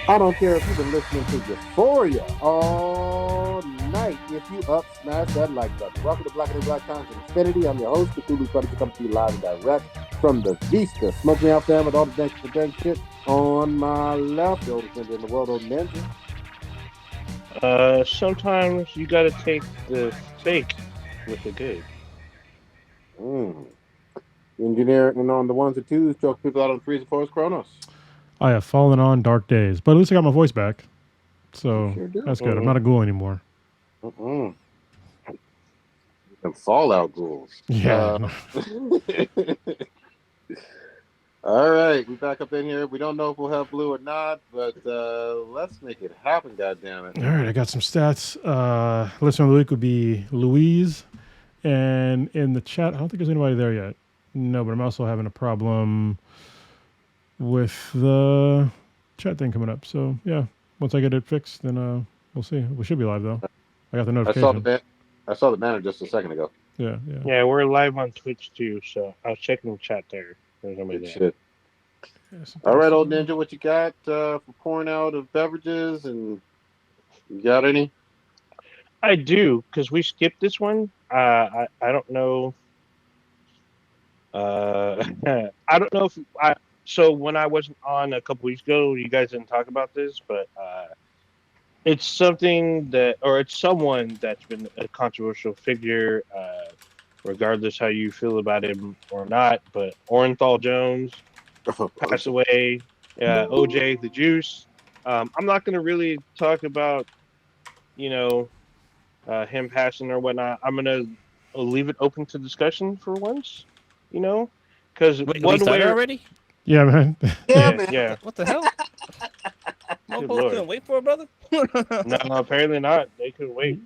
I don't care if you've been listening to Euphoria all night. If you up, smash that like button. Welcome to Black and Black Times and Infinity. I'm your host, Cthulhu Predator, coming to you live and direct from the Vista. Smoke me out, fam, with all the dank for dank shit. On my left, the oldest ninja in the world, old ninja. Sometimes you gotta take the fake with the good. Mm. Engineer and on the ones and twos, choke people out on threes and fours, Chronos. I have fallen on dark days, but at least I got my voice back. You So sure do. that's good. I'm not a ghoul anymore. Mm-mm. And Fallout ghouls. Yeah. All right, we back up in here. We don't know if we'll have blue or not, but let's make it happen, goddammit. All right, I got some stats. Listener of the week would be Louise. And in the chat, I don't think there's anybody there yet. No, but I'm also having a problem with the chat thing coming up. So, yeah, once I get it fixed, then we'll see. We should be live, though. I got the notification. I saw the banner just a second ago. Yeah. Yeah, we're live on Twitch too, so I was checking the chat there. There's nobody Good there. shit. All right, old ninja, what you got for pouring out of beverages? And you got any? I do, because we skipped this one. I don't know. I don't know if I. So when I wasn't on a couple weeks ago, you guys didn't talk about this, but it's something that, or it's someone that's been a controversial figure, regardless how you feel about him or not. But Orenthal Jones passed away. OJ the Juice. I'm not going to really talk about, him passing or whatnot. I'm going to leave it open to discussion for once, because we started already. Yeah, man. Yeah. What the hell? Motherfuckers couldn't wait for a brother. No, apparently not. They couldn't wait.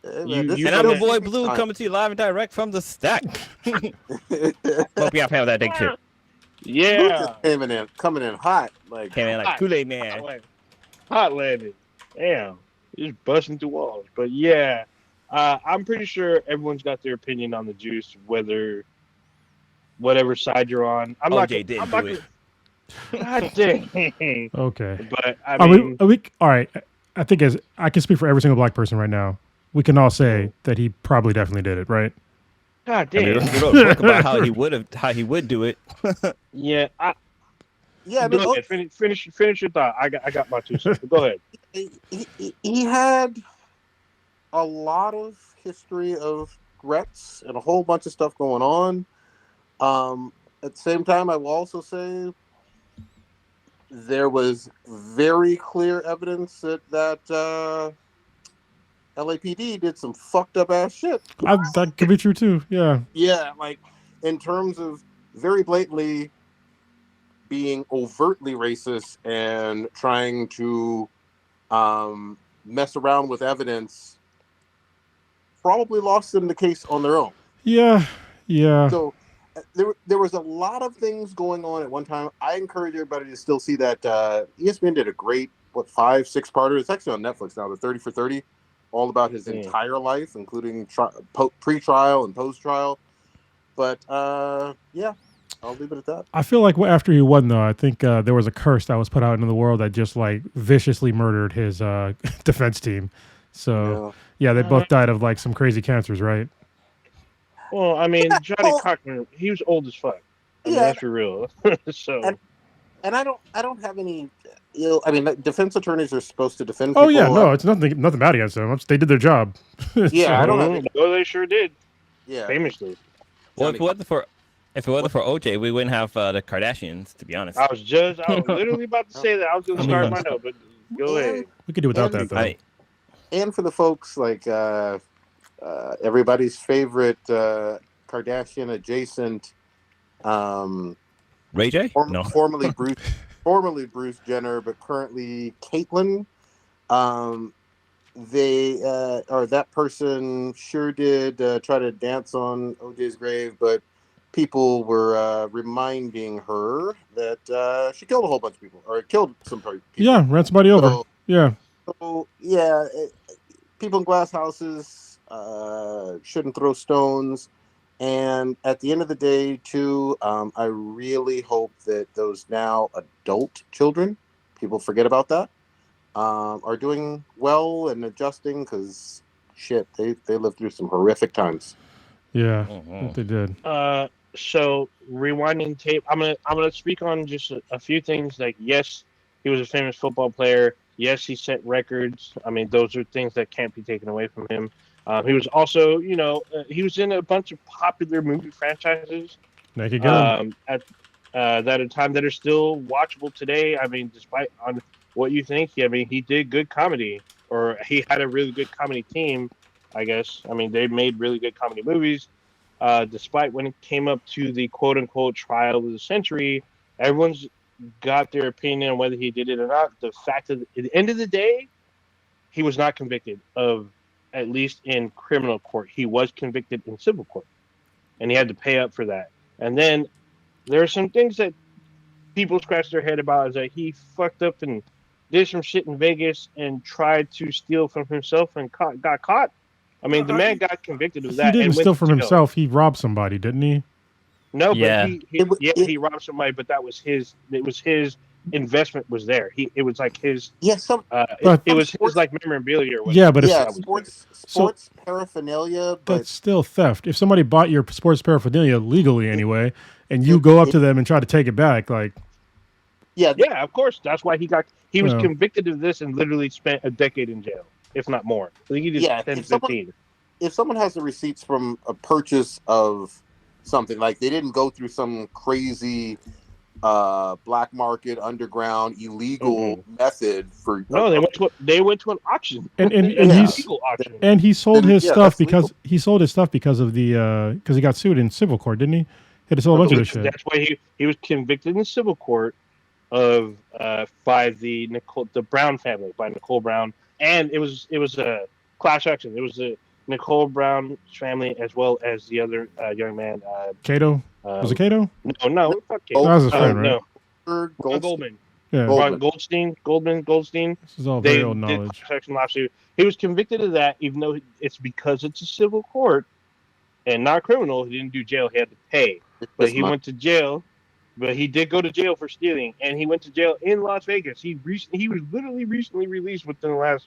And I'm your boy Blue coming to you live and direct from the stack. Hope you have that day too. Yeah, coming in hot, came in like Kool-Aid man. Hot landed. Damn, just busting through walls. But yeah, I'm pretty sure everyone's got their opinion on the Juice, whatever side you're on. I'm not OJ didn't do it. God dang. Okay. But I mean, all right. I think as I can speak for every single black person right now, we can all say that he probably definitely did it, right? God damn. We wrote a book about how he would do it. Yeah. Yeah. Go ahead. Finish your thought. I got my 2 cents. Go ahead. He had a lot of history of threats and a whole bunch of stuff going on. At the same time, I will also say there was very clear evidence that LAPD did some fucked up ass shit. That could be true too. Yeah. Yeah, like in terms of very blatantly being overtly racist and trying to mess around with evidence, probably lost them the case on their own. Yeah. So there was a lot of things going on at one time. I encourage everybody to still see that. ESPN did a great 5-6-parter. It's actually on Netflix now. The 30 for 30, all about his entire life, including pre-trial and post-trial. But yeah, I'll leave it at that. I feel like after he won, though, I think there was a curse that was put out into the world that just like viciously murdered his defense team. So yeah, they both died of like some crazy cancers, right? Well, I mean, Johnny Cochran, he was old as fuck. I mean, that's for real. So, and I don't have any. I mean, defense attorneys are supposed to defend. Oh yeah, no, it's nothing bad against them. They did their job. Yeah, I don't have. No, they sure did. Yeah, famously. Well, if it wasn't for OJ, we wouldn't have the Kardashians. To be honest, I was literally about to say that. I was going to start my note, but go ahead. We could do without that though. And for the folks like everybody's favorite Kardashian adjacent, Ray J, formerly Bruce Jenner, but currently Caitlyn. That person sure did try to dance on OJ's grave, but people were reminding her that she killed a whole bunch of people, or killed some people. Yeah, ran somebody over. Yeah. So yeah, people in glass houses shouldn't throw stones. And at the end of the day, too, I really hope that those now adult children, people forget about that. are doing well and adjusting because shit, they lived through some horrific times. Yeah, Mhm. they did. So rewinding tape, I'm gonna speak on just a few things. Like, yes, he was a famous football player. Yes, he set records. I mean, those are things that can't be taken away from him. He was also, he was in a bunch of popular movie franchises Naked Gun. at that a time that are still watchable today. I mean, despite on what you think, I mean, he did good comedy, or he had a really good comedy team. I guess. I mean, they made really good comedy movies. Despite when it came up to the quote unquote trial of the century, everyone's got their opinion on whether he did it or not. The fact that at the end of the day, he was not convicted of, at least in criminal court. He was convicted in civil court, and he had to pay up for that. And then there are some things that people scratch their head about, is that he fucked up and did some shit in Vegas and tried to steal from himself and got caught. I mean, the man got convicted of He that didn't and went steal to from jail. himself. He robbed somebody, didn't he? No, but Yeah. he robbed somebody, but that was his. It was his investment was there. It was like his. Yeah, It was his like memorabilia or whatever. Yeah, but if, yeah, that was sports paraphernalia, but that's still theft. If somebody bought your sports paraphernalia legally anyway, and you go up to them and try to take it back, like, yeah, yeah, of course. That's why he was Yeah. convicted of this and literally spent a decade in jail, if not more. I think he did Yeah, 10, if someone- 15. if someone has the receipts from a purchase of something, like they didn't go through some crazy black market, underground, illegal method for No, they went to an auction. and An he's illegal auction. and he sold Then, his yeah, stuff that's because legal. he sold his stuff because of the because he got sued in civil court, didn't he? He had to sell a bunch of this shit. That's why he was convicted in civil court of by the Brown family, by Nicole Brown, and it was a class action. It was the Nicole Brown family as well as the other young man. Cato, was it Cato? No, fuck Cato. That was his friend, right? No, Ron Goldstein. Goldman. Yeah, Gold- Ron Goldstein. this is all They very old did knowledge. class action lawsuit. He was convicted of that, even though it's because it's a civil court and not criminal. He didn't do jail; he had to pay. But he went to jail. But he did go to jail for stealing, and he went to jail in Las Vegas. He was literally recently released within the last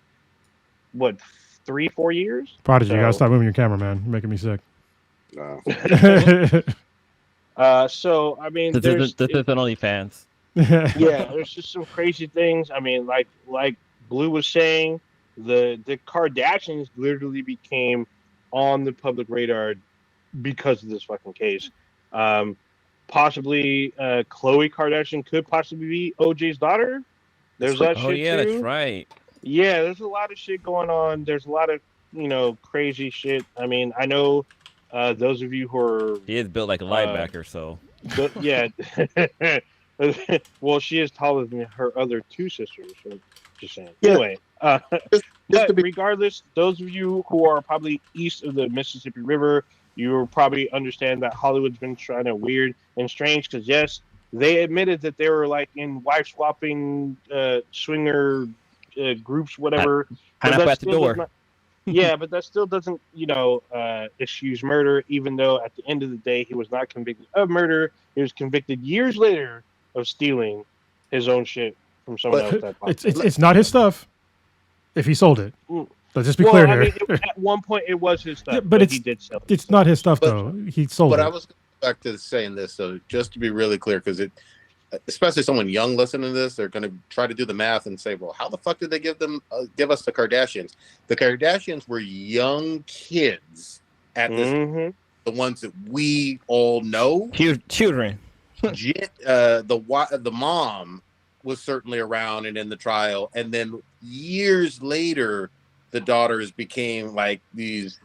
3-4 years. Prodigy, you gotta stop moving your camera, man. You're making me sick. No. So I mean, This there's isn't OnlyFans. yeah, there's just some crazy things. I mean, like Blue was saying, the Kardashians literally became on the public radar because of this fucking case. Possibly Khloe Kardashian could possibly be OJ's daughter. There's that Oh shit yeah, too. that's right. Yeah, there's a lot of shit going on. There's a lot of crazy shit. I mean, I know those of you who are He is built like a linebacker, so yeah. Well, she is taller than her other two sisters. So just saying. Yeah. Anyway, Just but to be regardless, those of you who are probably east of the Mississippi River, you will probably understand that Hollywood's been trying to weird and strange because yes, they admitted that they were like in wife swapping swinger groups, whatever. But pineapple that at the still does door. not- yeah, but that still doesn't, excuse murder. Even though at the end of the day, he was not convicted of murder. He was convicted years later of stealing his own shit from someone else. That it's not his stuff. If he sold it, let's just be well, clear I here. mean, at one point it was his stuff, Yeah, but but it's- he did sell it. It's not his stuff But- though. He sold But it. I was back to saying this, so just to be really clear, because especially someone young listening to this, they're going to try to do the math and say, well, how the fuck did they give us the Kardashians? The Kardashians were young kids at this, Mhm. the ones that we all know. Children. The mom was certainly around and in the trial, and then years later, the daughters became like these,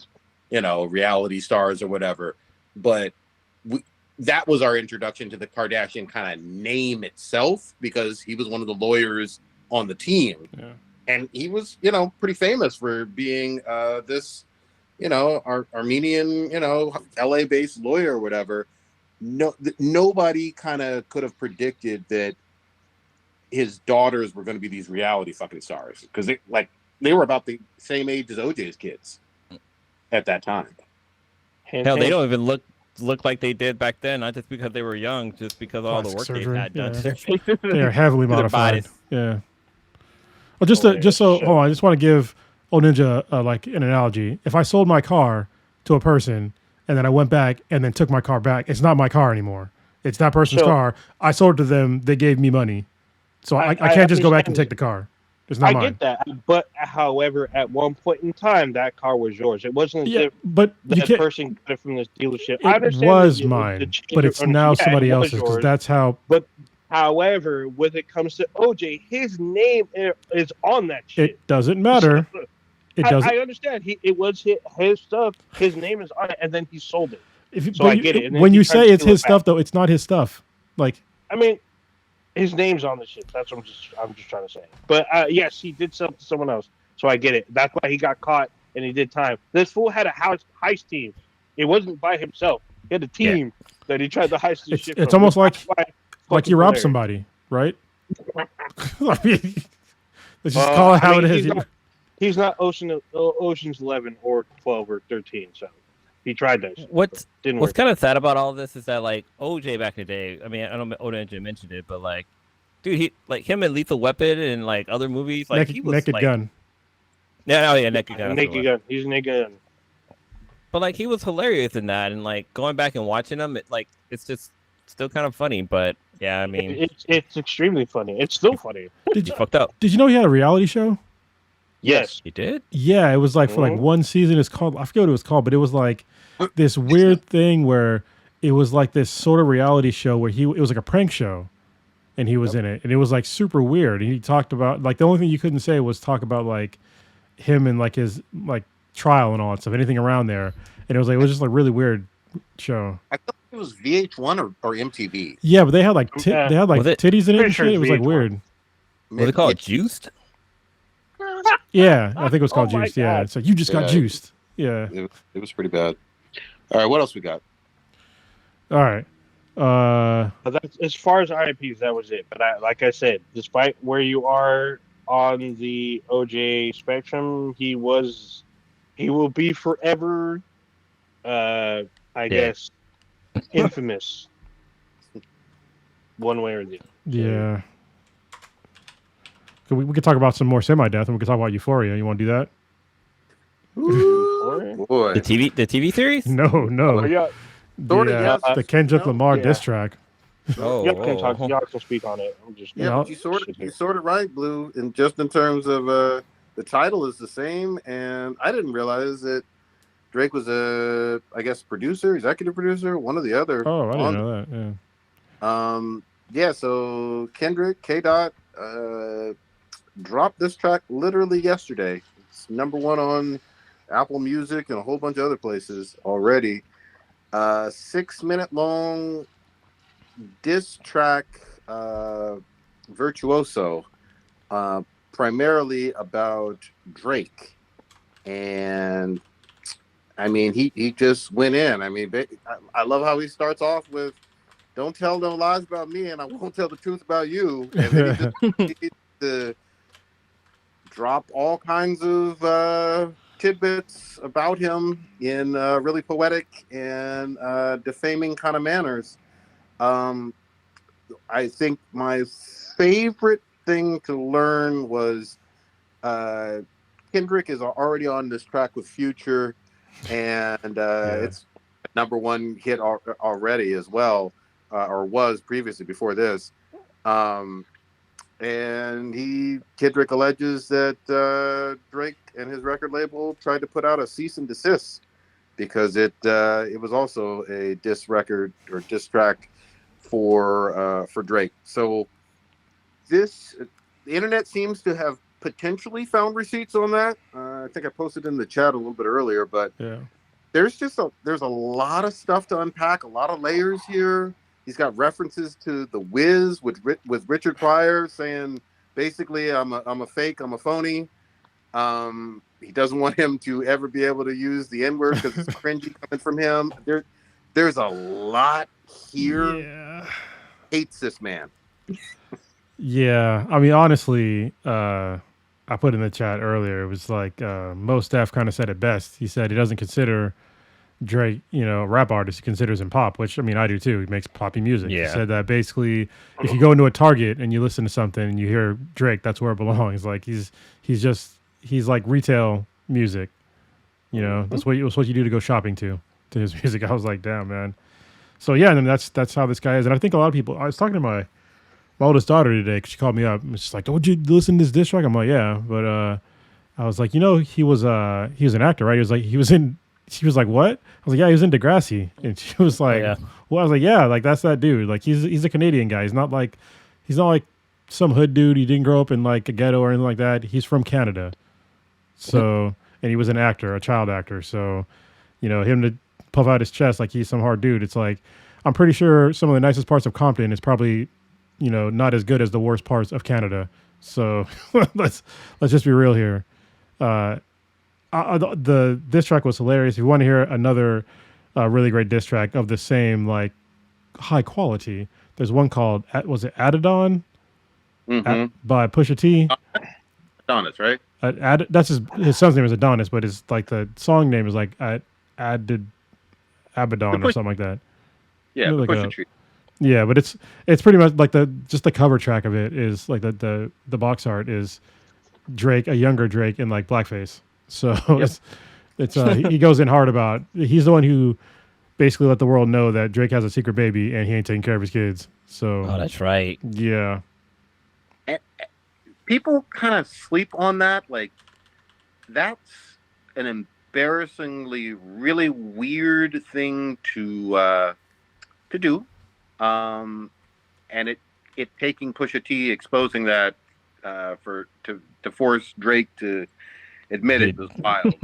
reality stars or whatever. But that was our introduction to the Kardashian kind of name itself, because he was one of the lawyers on the team. Yeah. And he was, pretty famous for being this, Armenian, LA-based lawyer or whatever. Nobody kind of could have predicted that his daughters were going to be these reality fucking stars, because they were about the same age as OJ's kids at that time. Hell, they don't even look like they did back then. Not just because they were young, just because of all the Plastic work surgery, they had done. yeah. to their faces. They are heavily To their modified. bodies. Yeah. Well, just so show. hold on, I just want to give Old Ninja like an analogy. If I sold my car to a person and then I went back and then took my car back, it's not my car anymore. It's that person's car. I sold it to them. They gave me money, so I can't just go back and take the car. It's not I mine. get that, but however, at one point in time, that car was yours. It wasn't as if but that person got it from this dealership. I it understand was the mine, change but of it's ownership. now Yeah, somebody it was else's because yours. that's how. But however, when it comes to OJ, his name is on that shit. It doesn't matter. It doesn't. I understand. It was his stuff. His name is on it, and then he sold it. I get it. And when then you tried say to it's steal it his stuff, back. though, it's not his stuff. Like, I mean, his name's on the shit. That's what I'm just trying to say. But yes, he did sell it to someone else. So I get it. That's why he got caught and he did time. This fool had a heist team. It wasn't by himself. He had a team that he tried to heist this shit. It's from. almost like you robbed somebody, right? I mean, let's just call it how it is. He's not Ocean's 11 or 12 or 13. So he tried those. What's work. kind of sad about all this is that like OJ back in the day. I mean, I don't know OJ mentioned it, but like, dude, he like him in Lethal Weapon and like other movies, like he was Naked like, Gun. Yeah, Naked Gun. Naked Gun. He's Naked Gun. But like he was hilarious in that, and like going back and watching him, it's just still kind of funny. But yeah, I mean, it's extremely funny. It's still funny. Did you fucked up? Did you know he had a reality show? Yes, he did. Yeah, it was like for like one season. It's called, I forget what it was called, but it was like this weird thing where it was like this sort of reality show where it was like a prank show, and he was in it, and it was like super weird. And he talked about like the only thing you couldn't say was talk about like him and like his like trial and all that stuff, anything around there. And it was just like really weird show. I thought it was VH1 or MTV. Yeah, but they had like titties in it and shit. It was like weird. Was it called Juiced? Yeah, I think it was called Juiced. Yeah, it's like you just got juiced. Yeah, it was pretty bad. All right, what else we got? All right. But that's, as far as IPs, that was it. But like I said, despite where you are on the OJ spectrum, he will be forever, I guess, infamous. One way or the other. Yeah. We could talk about some more semi-death, and we could talk about Euphoria. You want to do that? Ooh, boy. The TV series? No. The Kendrick Lamar diss track. Y'all can speak on it. I'm just but you sort of right, Blue. And just in terms of the title is the same, and I didn't realize that Drake was I guess producer, executive producer, one or the other. Oh, I didn't know that. Yeah. So Kendrick K-Dot dropped this track literally yesterday. It's number 1 on Apple Music and a whole bunch of other places already. 6-minute long diss track, virtuoso, primarily about Drake. And I mean, he just went in. I mean, I love how he starts off with, "Don't tell no lies about me, and I won't tell the truth about you." And then he just to drop all kinds of tidbits about him in really poetic and defaming kind of manners. I think my favorite thing to learn was Kendrick is already on this track with Future, and it's number 1 hit already as well, or was previously before this. And Kendrick alleges that Drake and his record label tried to put out a cease and desist because it was also a diss record or diss track for Drake. So the internet seems to have potentially found receipts on that. I think I posted in the chat a little bit earlier, but there's a lot of stuff to unpack, a lot of layers here. He's got references to The Wiz with Richard Pryor saying basically I'm a fake, I'm a phony. He doesn't want him to ever be able to use the N-word because it's cringy coming from him. There's a lot here. Yeah. Hates this man. Yeah, I mean, honestly, I put in the chat earlier. It was like Mos Def kind of said it best. He said he doesn't consider Drake, rap artist, he considers him pop, which I mean I do too. He makes poppy music. He Yeah. said that basically, if you go into a Target and you listen to something and you hear Drake, that's where it belongs. Like he's like retail music. That's what you do to go shopping to his music. I was like, damn, man. So yeah, and then that's how this guy is. And I think a lot of people. I was talking to my oldest daughter today because she called me up and she's like, "Oh, would you listen to this diss track?" I'm like, "Yeah," but I was like, he was an actor, right? He was in. She was like, "What?" I was like, "Yeah, he was in Degrassi," and she was like, Yeah. "Well," I was like, "Yeah, like that's that dude. Like he's a Canadian guy. He's not like some hood dude. He didn't grow up in like a ghetto or anything like that. He's from Canada, so and he was an actor, a child actor. So, him to puff out his chest like he's some hard dude. It's like I'm pretty sure some of the nicest parts of Compton is probably, not as good as the worst parts of Canada. So let's just be real here. The diss track was hilarious. If you want to hear another really great diss track of the same like high quality, there's one called was it Adidon by Pusha T. Adonis, right? That's his son's name is Adonis, but his like the song name is like Abaddon or something like that. Yeah, Like Pusha T. Yeah, but it's pretty much like the cover track of it is like the box art is Drake, a younger Drake in like blackface. So it's he goes in hard about he's the one who basically let the world know that Drake has a secret baby and he ain't taking care of his kids. So that's right. Yeah. And people kind of sleep on that. Like that's an embarrassingly really weird thing to do. And it taking Pusha T exposing that to force Drake to admit it was wild.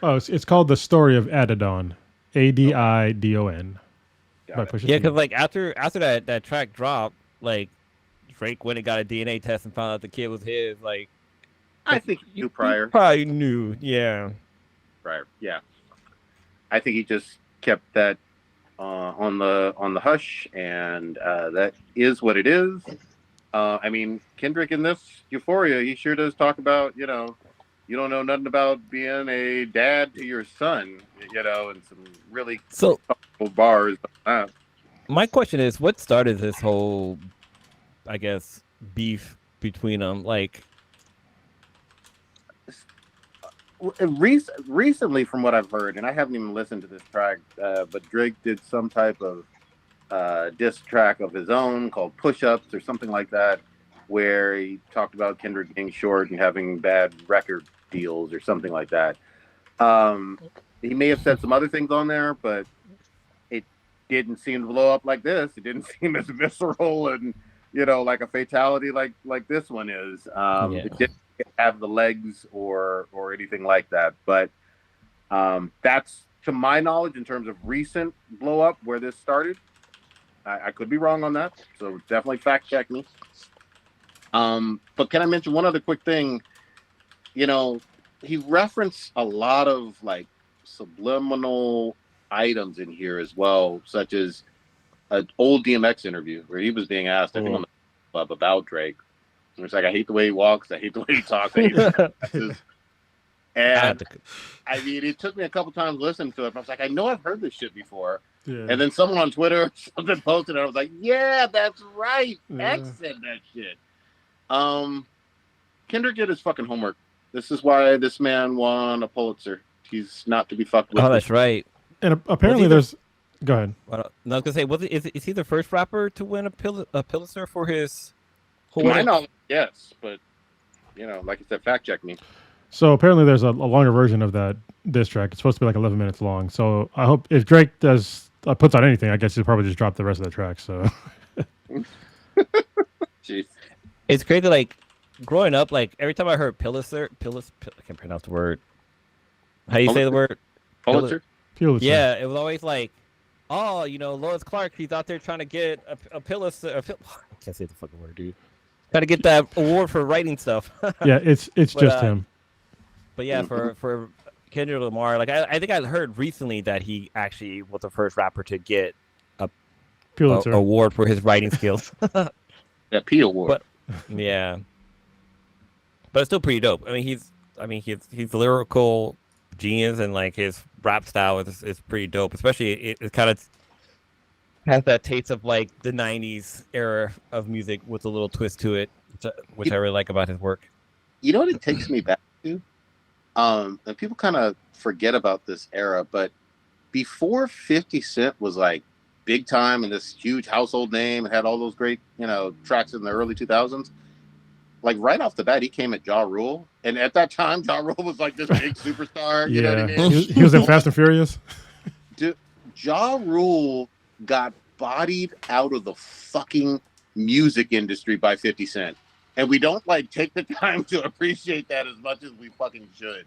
Oh, it's called The Story of Adidon. Adidon. By Pusha T. Yeah, because like after that track dropped, like Drake went and got a DNA test and found out the kid was his. Like, I think he knew prior. Probably knew, yeah. Prior, yeah. I think he just kept that on the hush, and that is what it is. I mean, Kendrick in this Euphoria, he sure does talk about, you don't know nothing about being a dad to your son, and some really powerful bars. My question is, what started this whole, I guess, beef between them? Like, recently, from what I've heard, and I haven't even listened to this track, but Drake did some type of diss track of his own called Push-Ups or something like that, where he talked about Kendrick being short and having bad record deals or something like that. He may have said some other things on there, but it didn't seem to blow up like this. It didn't seem as visceral and like a fatality like this one is. It didn't have the legs or anything like that. But that's, to my knowledge, in terms of recent blow up where this started. I could be wrong on that, so definitely fact check me. But can I mention one other quick thing? He referenced a lot of like subliminal items in here as well, such as an old DMX interview where he was being asked, I think, on the club about Drake. And it's like, I hate the way he walks, I hate the way he talks, I hate the way and I mean, it took me a couple times listening to it, but I was like, I know I've heard this shit before. Yeah. And then someone on Twitter or something posted it. I was like, yeah, that's right. X said that shit. Kendrick did his fucking homework. This is why this man won a Pulitzer. He's not to be fucked with. Oh, that's right. And apparently there's... Go ahead. Well, no, I was going to say, is he the first rapper to win a Pulitzer for his... To my knowledge, yes. But, like I said, fact check me. So apparently there's a longer version of that diss track. It's supposed to be like 11 minutes long. So I hope if Drake puts out anything, I guess he'll probably just drop the rest of the track. So Jeez. It's crazy. Like growing up, like every time I heard Pulitzer, I can't pronounce the word. How do you say the word? Pulitzer? Yeah, it was always like, oh, Lois Clark, he's out there trying to get a Pulitzer. I can't say the fucking word, dude. Trying to get that award for writing stuff. Yeah, it's just him. But yeah, for Kendrick Lamar, like I think I heard recently that he actually was the first rapper to get a Pulitzer award for his writing skills. That P award. But yeah, but it's still pretty dope. I mean, he's lyrical, genius, and like his rap style is pretty dope. Especially it kind of has that taste of like the '90s era of music with a little twist to it, which I really like about his work. You know what it takes me back to? And people kind of forget about this era, but before 50 Cent was like big time and this huge household name and had all those great, tracks in the early 2000s, like right off the bat, he came at Ja Rule. And at that time, Ja Rule was like this big superstar. You know what I mean? He was in Fast and Furious. Dude, Ja Rule got bodied out of the fucking music industry by 50 Cent. And we don't like take the time to appreciate that as much as we fucking should.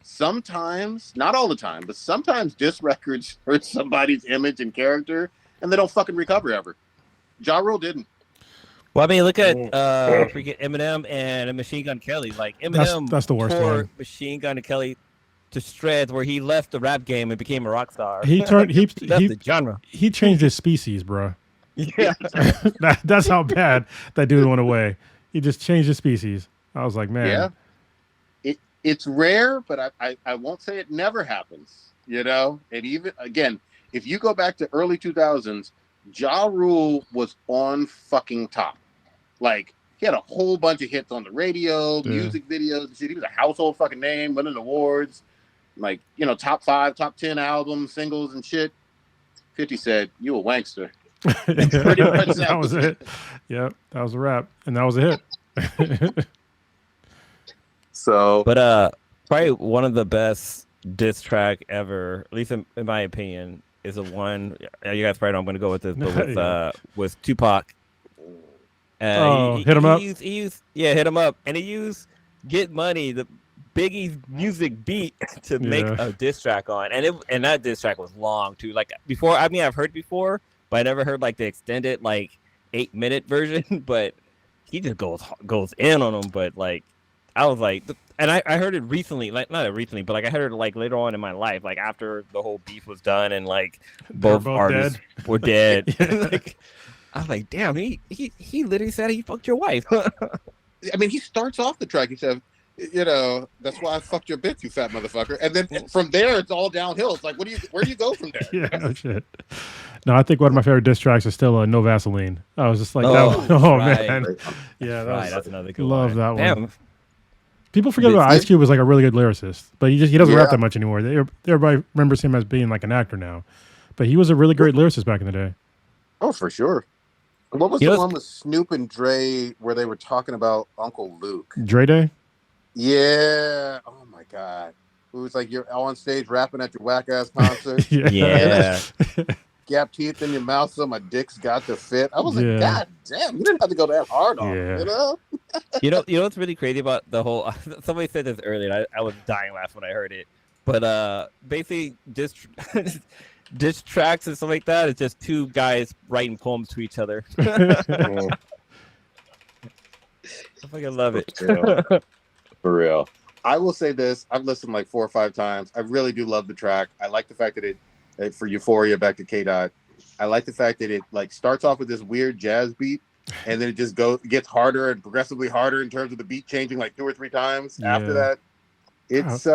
Sometimes, not all the time, but sometimes diss records hurt somebody's image and character and they don't fucking recover ever. Ja Rule didn't. Well, I mean, look at freaking Eminem and Machine Gun Kelly. Like Eminem, that's the worst one. Machine Gun Kelly to shreds, where he left the rap game and became a rock star. He turned he left the genre. He changed his species, bro. Yeah, that's how bad that dude went away. He just changed his species. I was like, man. Yeah, it's rare, but I won't say it never happens. And even again, if you go back to early 2000s, Ja Rule was on fucking top. Like, he had a whole bunch of hits on the radio, music videos, and shit. He was a household fucking name, winning awards, like, top 5, top 10 albums, singles, and shit. 50 said, "You a wankster." Pretty much that was it. Yep, that was a wrap, and that was a hit. So, but probably one of the best diss track ever, at least in my opinion, is the one. You guys probably know I'm going to go with this, but with Tupac. Hit him up. He used Hit him up, and he used "Get Money," the Biggie's music beat, to make a diss track on, and that diss track was long too. Like before, I mean, I've heard before, but I never heard like the extended 8-minute version. But he just goes in on them. But like, I was like, and I heard it recently, like not recently, but like I heard it like later on in my life, like after the whole beef was done and like both artists were dead. Like, I was like, damn, he literally said he fucked your wife. I mean, he starts off the track. He said, that's why I fucked your bitch, you fat motherfucker. And then from there, it's all downhill. It's like, where do you go from there? Yeah, no shit. No, I think one of my favorite diss tracks is still No Vaseline. I was just like, right. Man. Yeah, that's another good love one. That damn. One. People forget about Ice Cube was like a really good lyricist, but he doesn't rap that much anymore. Everybody remembers him as being like an actor now. But he was a really great lyricist back in the day. Oh, for sure. What was the one with Snoop and Dre where they were talking about Uncle Luke? Dre Day? Yeah. Oh, my God. It was like you're on stage rapping at your whack-ass concert. Yeah. Gap teeth in your mouth so my dick's got to fit. I was like, God damn, you didn't have to go that hard on it, You know what's really crazy about the whole... Somebody said this earlier. I was dying laughing when I heard it. But basically, diss tracks and stuff like that, it's just two guys writing poems to each other. I fucking love it. For real. I will say this. I've listened like 4 or 5 times. I really do love the track. I like the fact that it for Euphoria, back to K-Dot, I like the fact that it like starts off with this weird jazz beat and then it just gets harder and progressively harder in terms of the beat changing like 2 or 3 times after that. It's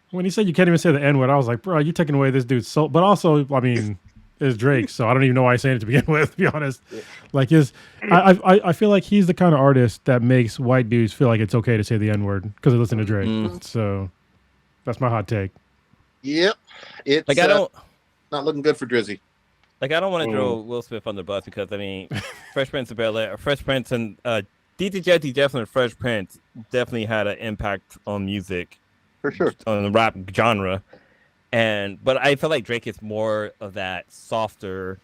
when he said you can't even say the N-word, I was like, bro, you're taking away this dude's soul. But also, I mean, it's Drake, so I don't even know why he's saying it to begin with, to be honest. Like I feel like he's the kind of artist that makes white dudes feel like it's okay to say the N-word because they listen to Drake. So that's my hot take. Yep. It's like not looking good for Drizzy. Like I don't want to throw Will Smith on the bus because I mean, Fresh Prince of Bel-Air, Fresh Prince and DJ Jetty definitely Fresh Prince definitely had an impact on music. For sure. On the rap genre. But I feel like Drake is more of that softer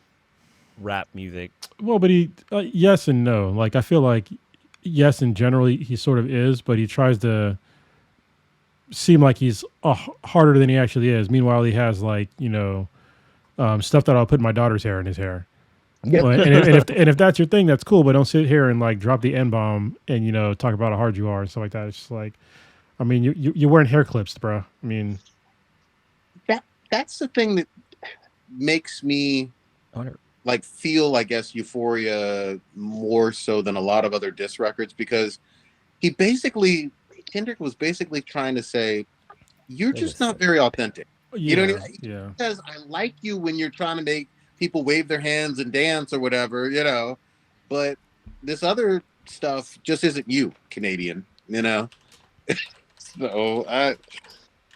rap music. Well, but he yes and no. Like I feel like yes, in general he sort of is, but he tries to seem like he's harder than he actually is. Meanwhile, he has like stuff that I'll put my daughter's hair in his hair. Yep. And if that's your thing, that's cool. But don't sit here and like drop the N-bomb and talk about how hard you are and stuff like that. It's just like, I mean, you're wearing hair clips, bro. I mean, that's the thing that makes me like feel, I guess, Euphoria more so than a lot of other diss records, because Kendrick was basically trying to say, you're just not very authentic. Yeah, You know what I mean? yeah. Because I like you when you're trying to make people wave their hands and dance or whatever, but this other stuff just isn't you, Canadian, So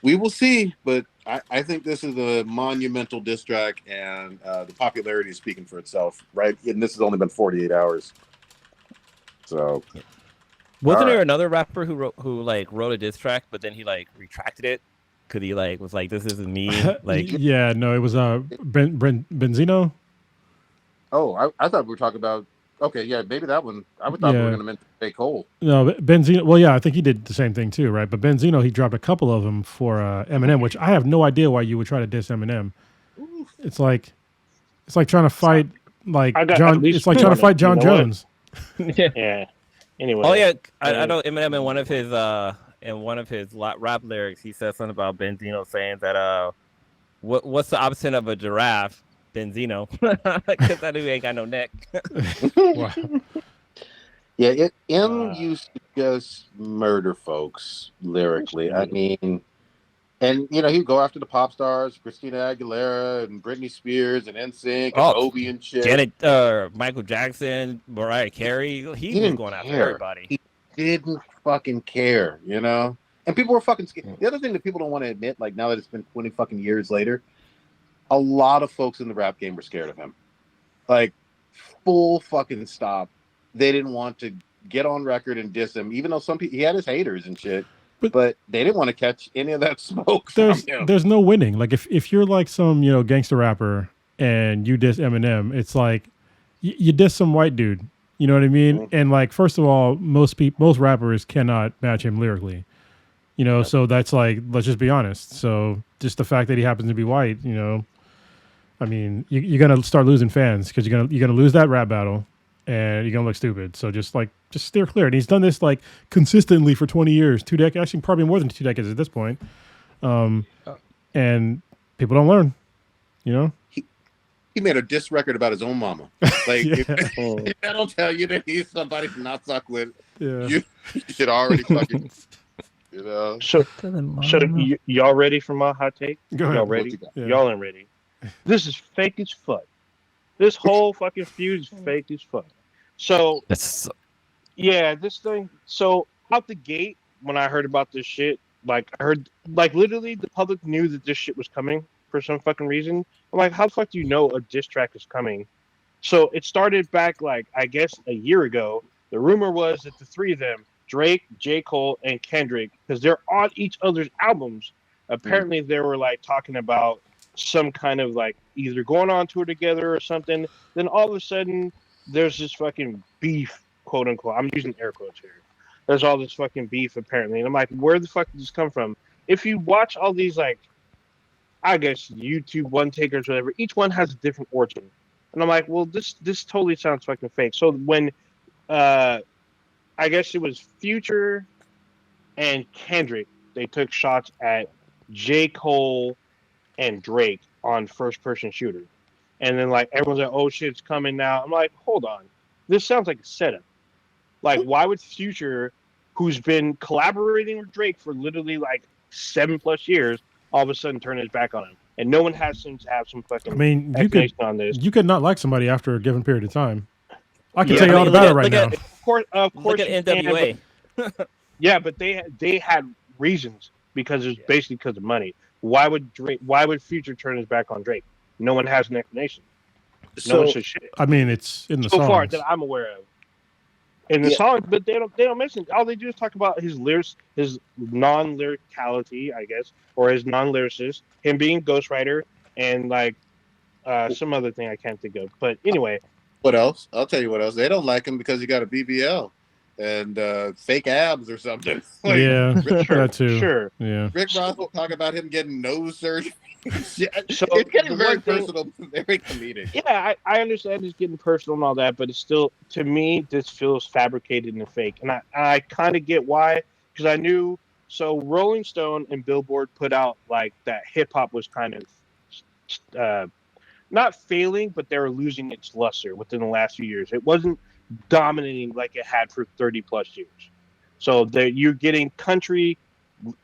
we will see, but I think this is a monumental diss track, and the popularity is speaking for itself, right? And this has only been 48 hours. So Wasn't right. there another rapper who wrote a diss track, but then he retracted it because he was like, "This isn't me." Yeah, no, it was Benzino. Oh, I thought we were talking about. Okay, yeah, maybe that one. I would thought we were going to mention J. Cole. No, Benzino. Well, yeah, I think he did the same thing too, right? But Benzino, he dropped a couple of them for Eminem, which I have no idea why you would try to diss Eminem. It's like trying to fight John. It's like trying to fight John Jones. Yeah. Anyway. Oh yeah, I know Eminem in one of his rap lyrics, he says something about Benzino saying that what's the opposite of a giraffe? Benzino, because I knew he ain't got no neck. Wow. Yeah, M used to just murder folks lyrically. I mean, and he'd go after the pop stars, Christina Aguilera and Britney Spears and NSYNC and Moby and shit. Janet, Michael Jackson, Mariah Carey. He was going after everybody. He didn't fucking care, And people were fucking scared. The other thing that people don't want to admit, like now that it's been 20 fucking years later, a lot of folks in the rap game were scared of him. Like, full fucking stop. They didn't want to get on record and diss him, even though some people, he had his haters and shit, but they didn't want to catch any of that smoke from him. There's no winning. Like, if you're like some, gangster rapper and you diss Eminem, it's like, you diss some white dude. You know what I mean? Mm-hmm. And like, first of all, most rappers cannot match him lyrically. So that's like, let's just be honest. So just the fact that he happens to be white, I mean, you're gonna start losing fans because you're gonna lose that rap battle, and you're gonna look stupid. So just steer clear. And he's done this like consistently for 20 years, 2 decades, actually probably more than 2 decades at this point. And people don't learn. He made a diss record about his own mama. Like, if I don't tell you that he's somebody to not suck with, you should already fucking, So y'all ready for my hot take? Go ahead. Y'all ready? Yeah. Y'all ain't ready. This is fake as fuck. This whole fucking feud is fake as fuck. So, yeah, this thing. So, out the gate, when I heard about this shit, I heard, literally the public knew that this shit was coming for some fucking reason. I'm like, how the fuck do you know a diss track is coming? So, it started back, I guess, a year ago. The rumor was that the three of them, Drake, J. Cole, and Kendrick, because they're on each other's albums, apparently they were, talking about some kind of either going on tour together or something. Then all of a sudden there's this fucking beef, quote unquote. I'm using air quotes here. There's all this fucking beef apparently, and I'm like, where the fuck did this come from? If you watch all these I guess YouTube one takers, whatever, each one has a different origin, and I'm like, well, this totally sounds fucking fake. So when I guess it was Future and Kendrick, they took shots at J. Cole and Drake on first person shooter. And then everyone's like, oh shit, it's coming now. I'm like, hold on. This sounds like a setup. Why would Future, who's been collaborating with Drake for literally 7+ years, all of a sudden turn his back on him? And no one has to have some fucking explanation on this. You could not like somebody after a given period of time. I can tell you all about it right now. Of course, look at NWA. Yeah, but they had reasons because it's basically because of money. Why would Future turn his back on Drake? No one has an explanation. No one says shit. I mean, it's in the songs. So far that I'm aware of. In the songs, but they don't mention. All they do is talk about his lyrics, his non-lyricality, I guess, or his non-lyricist, him being ghostwriter, and some other thing I can't think of. But anyway. What else? I'll tell you what else. They don't like him because he got a BBL and fake abs or something. That too. Sure. Yeah. Rick Ross will talk about him getting nose surgery. So it's getting very personal, very comedic. Yeah, I understand it's getting personal and all that, but it's still, to me, this feels fabricated and fake. And I kind of get why, because I knew. So Rolling Stone and Billboard put out that hip hop was kind of not failing, but they were losing its luster within the last few years. It wasn't dominating like it had for 30+ years. So you're getting country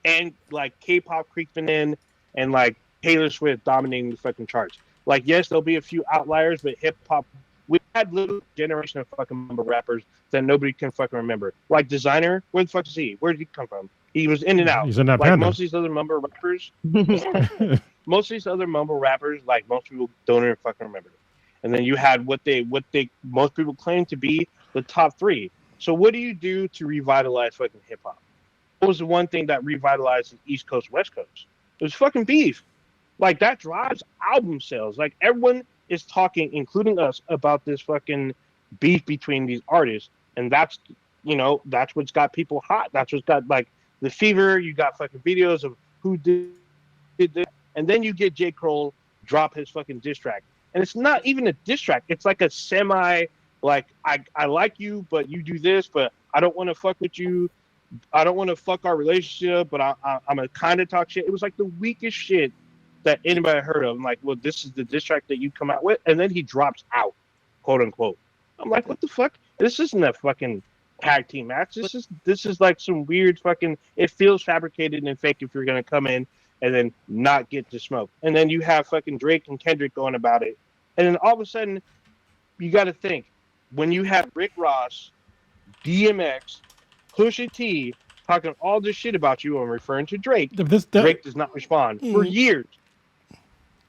and like K-pop creeping in, and like Taylor Swift dominating the fucking charts. Like, yes, there'll be a few outliers, but hip hop, we had literally a generation of fucking mumble rappers that nobody can fucking remember. Like Designer, where the fuck is he? Where did he come from? He was in and out. He's in that Like Panda. most of these other mumble rappers, most of these other mumble rappers, like most people don't even fucking remember. And then you had what they most people claim to be the top three. So what do you do to revitalize fucking hip hop? What was the one thing that revitalized the East Coast, West Coast? It was fucking beef. Like that drives album sales. Like everyone is talking, including us, about this fucking beef between these artists, and that's that's what's got people hot. That's what's got like the fever. You got fucking videos of who did this, and then you get J. Cole drop his fucking diss track, and it's not even a diss track. It's like a semi like I like you, but you do this, but I don't want to fuck with you. I don't want to fuck our relationship, but I'm gonna kind of talk shit. It was like the weakest shit that anybody heard of. I'm like, well, this is the diss track that you come out with, and then he drops out, quote unquote. I'm like, what the fuck? This isn't a fucking tag team match. This is like some weird fucking. It feels fabricated and fake if you're gonna come in and then not get to smoke. And then you have fucking Drake and Kendrick going about it, and then all of a sudden, you got to think when you have Rick Ross, DMX, Pusha T talking all this shit about you and referring to Drake. Drake does not respond for years.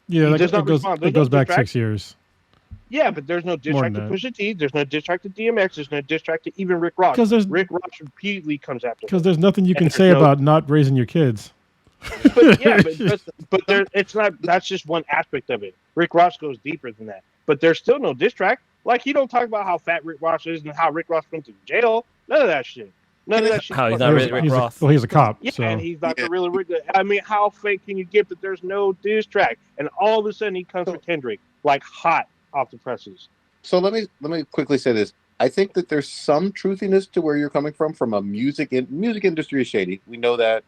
Yeah, it goes back 6 years. Yeah, but there's no diss track to Pusha T. There's no diss track to DMX. There's no diss track to even Rick Ross. Rick Ross repeatedly comes after. Because there's nothing you can say about not raising your kids. But yeah, but there, it's not. That's just one aspect of it. Rick Ross goes deeper than that. But there's still no diss track. Like he don't talk about how fat Rick Ross is and how Rick Ross went to jail. None of that shit. None of that shit. How he's not really Rick Ross. Well, he's a cop. Yeah, so. and he's not the real Rick. I mean, how fake can you get that there's no diss track? And all of a sudden he comes for Kendrick, like hot off the presses. So let me quickly say this. I think that there's some truthiness to where you're coming from a music industry is shady. We know that.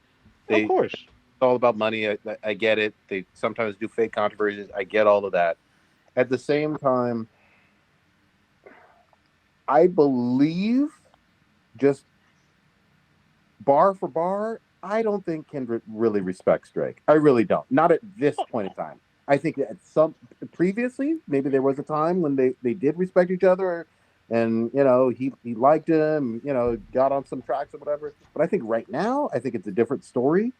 Of course. It's all about money. I get it. They sometimes do fake controversies. I get all of that. At the same time, I believe just bar for bar, I don't think Kendrick really respects Drake. I really don't. Not at this point in time. I think that previously, maybe there was a time when they did respect each other and, he liked him, got on some tracks or whatever. But I think right now, I think it's a different story.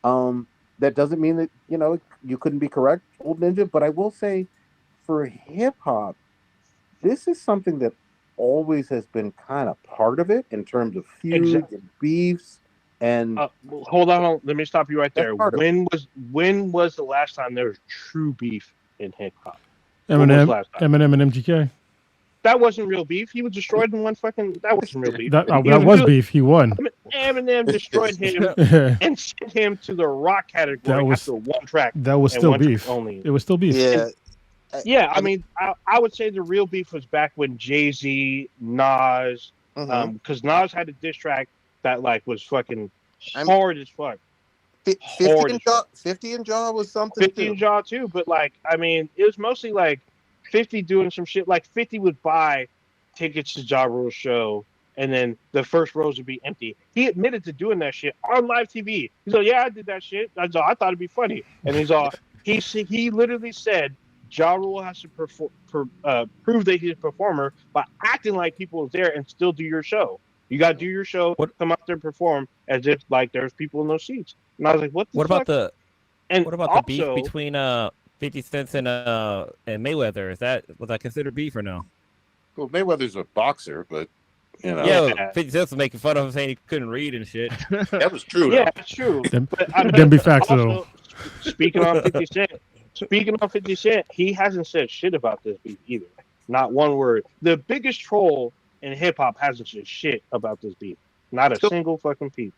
That doesn't mean that, you couldn't be correct, Old Ninja. But I will say for hip hop, this is something that always has been kind of part of it in terms of feuds and beefs. And hold on, let me stop you right there. When was the last time there was true beef in hip hop? Eminem and MGK. That wasn't real beef. He was destroyed in one fucking. That wasn't real beef. That was beef. He won. Eminem destroyed him and sent him to the rock category after one track. That was still beef. Only. It was still beef. Yeah. Yeah, I mean, I would say the real beef was back when Jay-Z, Nas, because Nas had a diss track that was fucking hard as fuck. 50 and Jaw was something. 50 and Jaw too, but I mean, it was mostly 50 doing some shit. 50 would buy tickets to Ja Rule's show, and then the first rows would be empty. He admitted to doing that shit on live TV. He's like, "Yeah, I did that shit. I thought it'd be funny." And he's all, he literally said, Ja Rule has to prove that he's a performer by acting like people is there and still do your show. You got to do your show, come out there and perform as if there's people in those seats. And I was like, what the fuck? What about the beef between 50 Cent and Mayweather? Was that considered beef or no? Well, Mayweather's a boxer, but Yeah, 50 Cent was making fun of him saying he couldn't read and shit. That was true. Yeah, it's true. Them be facts though. Speaking on 50 Cent, he hasn't said shit about this beef either. Not one word. The biggest troll in hip hop hasn't said shit about this beef. Not a single fucking peep.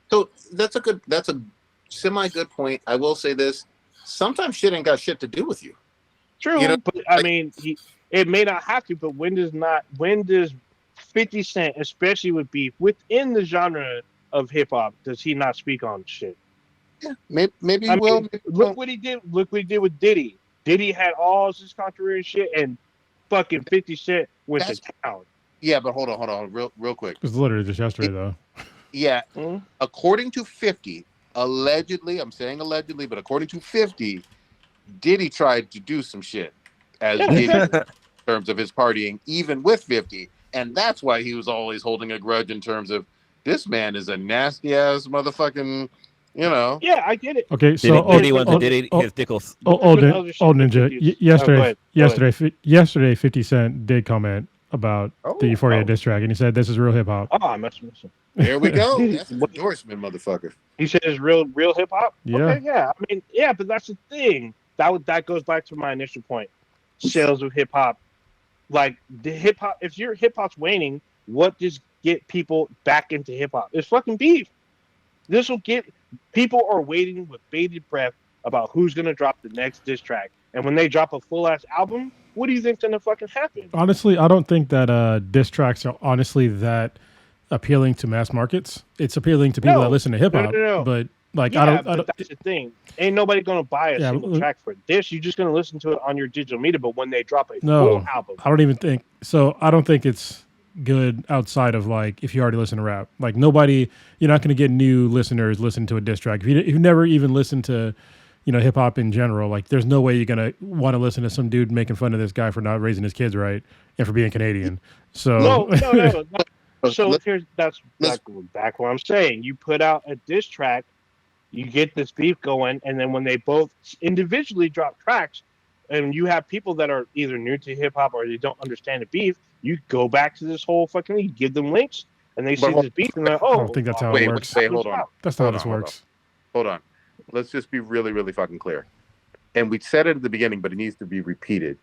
So that's a semi good point. I will say this: sometimes shit ain't got shit to do with you. True, but I mean, it may not have to. But when does 50 Cent, especially with beef within the genre of hip hop, does he not speak on shit? Yeah, maybe he will. Look what he did. Look what he did with Diddy. Diddy had all this controversy shit, and fucking 50 Cent went to town. Yeah, but hold on, real quick. It was literally just yesterday, though. Yeah, Mm. according to 50, allegedly, I'm saying allegedly, but according to 50, Diddy tried to do some shit as Yeah, Diddy exactly. in terms of his partying, even with 50. And that's why he was always holding a grudge in terms of this man is a nasty ass motherfucking, you know. Yeah, I get it. Okay, Did so he, did There's he been want to other, did his dickles? there's been other shit that Ninja. produced. Oh, go Yesterday, ahead. Go ahead. yesterday, 50 Cent did comment about the Oh, Euphoria Oh, diss track, and he said this is real hip hop. oh, I must have missed there we go. it. That's an endorsement, motherfucker. He said it's real hip hop. Yeah, Okay, yeah. I mean, yeah, but that's the thing. That goes back to my initial point. Sales of hip hop, like the hip hop. If your hip hop's waning, what does get people back into hip hop? It's fucking beef. This will get people are waiting with bated breath about who's gonna drop the next diss track. And when they drop a full ass album, what do you think's gonna fucking happen? honestly, I don't think that diss tracks are honestly that appealing to mass markets. It's appealing to people that No, listen to hip no, hop, no, no. but like Yeah, I but don't. that's the thing. Ain't nobody gonna buy a Yeah, single track for this. You're just gonna listen to it on your digital media. But when they drop a full no, album, I don't even think so. I don't think it's good outside of like if you already listen to rap. Like nobody, you're not going to get new listeners listen to a diss track. If you never even listen to, hip hop in general, like there's no way you're gonna want to listen to some dude making fun of this guy for not raising his kids right and for being Canadian. So no. So Let's, here's that's let's back what I'm saying. You put out a diss track, you get this beef going, and then when they both individually drop tracks, and you have people that are either new to hip hop or they don't understand the beef, you go back to this whole fucking thing, you give them links, and they see but this beef, and they're like, I oh, don't think that's how it wait, works. hold on. That's not how Hold this on, works. hold on. Let's just be really, really fucking clear. And we said it at the beginning, but it needs to be repeated.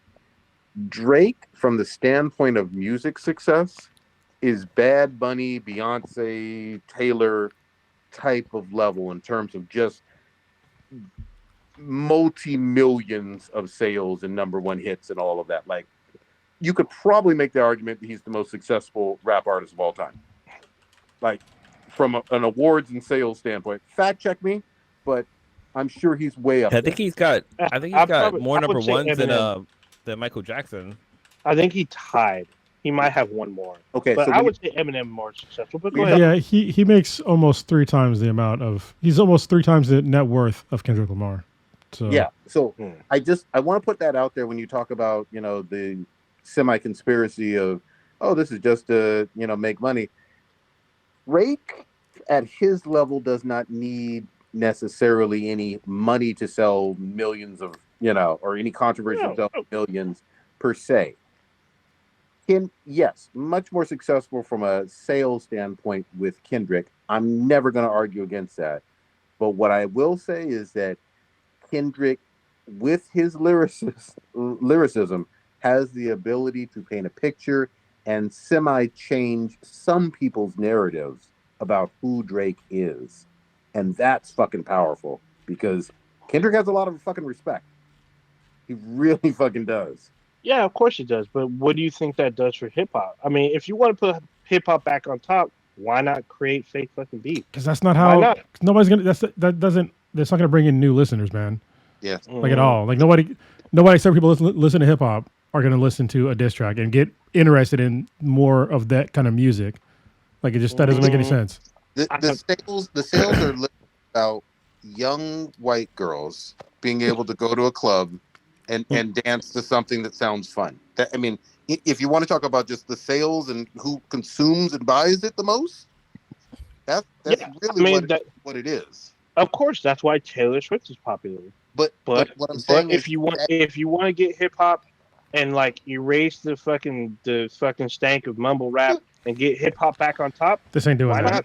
Drake, from the standpoint of music success, is Bad Bunny, Beyonce, Taylor type of level in terms of just multi-millions of sales and number one hits and all of that. Like, you could probably make the argument that he's the most successful rap artist of all time. Like, from an awards and sales standpoint. Fact check me, but I'm sure he's way up I there. think he's got. I think he's got more I number would say ones Eminem. than Michael Jackson. I think he tied. He might have one more, Okay, but so I would say Eminem more successful. But go When ahead. Yeah, he makes almost 3 times the amount of. He's almost 3 times the net worth of Kendrick Lamar. So yeah, so Hmm. I want to put that out there when you talk about the semi-conspiracy of, oh, this is just to make money. Drake at his level does not need necessarily any money to sell millions of or any controversy to No, sell no. millions per se. Yes, much more successful from a sales standpoint with Kendrick. I'm never going to argue against that. But what I will say is that Kendrick, with his lyricism, has the ability to paint a picture and semi-change some people's narratives about who Drake is. And that's fucking powerful because Kendrick has a lot of fucking respect. He really fucking does. Yeah, of course it does. But what do you think that does for hip hop? I mean, if you want to put hip hop back on top, why not create fake fucking beef? because that's not Why how not? nobody's gonna. That doesn't. That's not gonna bring in new listeners, man. Yeah. Like at all. Like nobody except people listen to hip hop are gonna listen to a diss track and get interested in more of that kind of music. Like that doesn't make any sense. The sales are about young white girls being able to go to a club and dance to something that sounds fun. That, I mean, if you want to talk about just the sales and who consumes and buys it the most, that's Yeah, really I mean what it is. of course that's why Taylor Swift is popular. But But what I'm saying is if you want to get hip hop and like erase the fucking stank of mumble rap and get hip hop back on top, This ain't doing why that. not?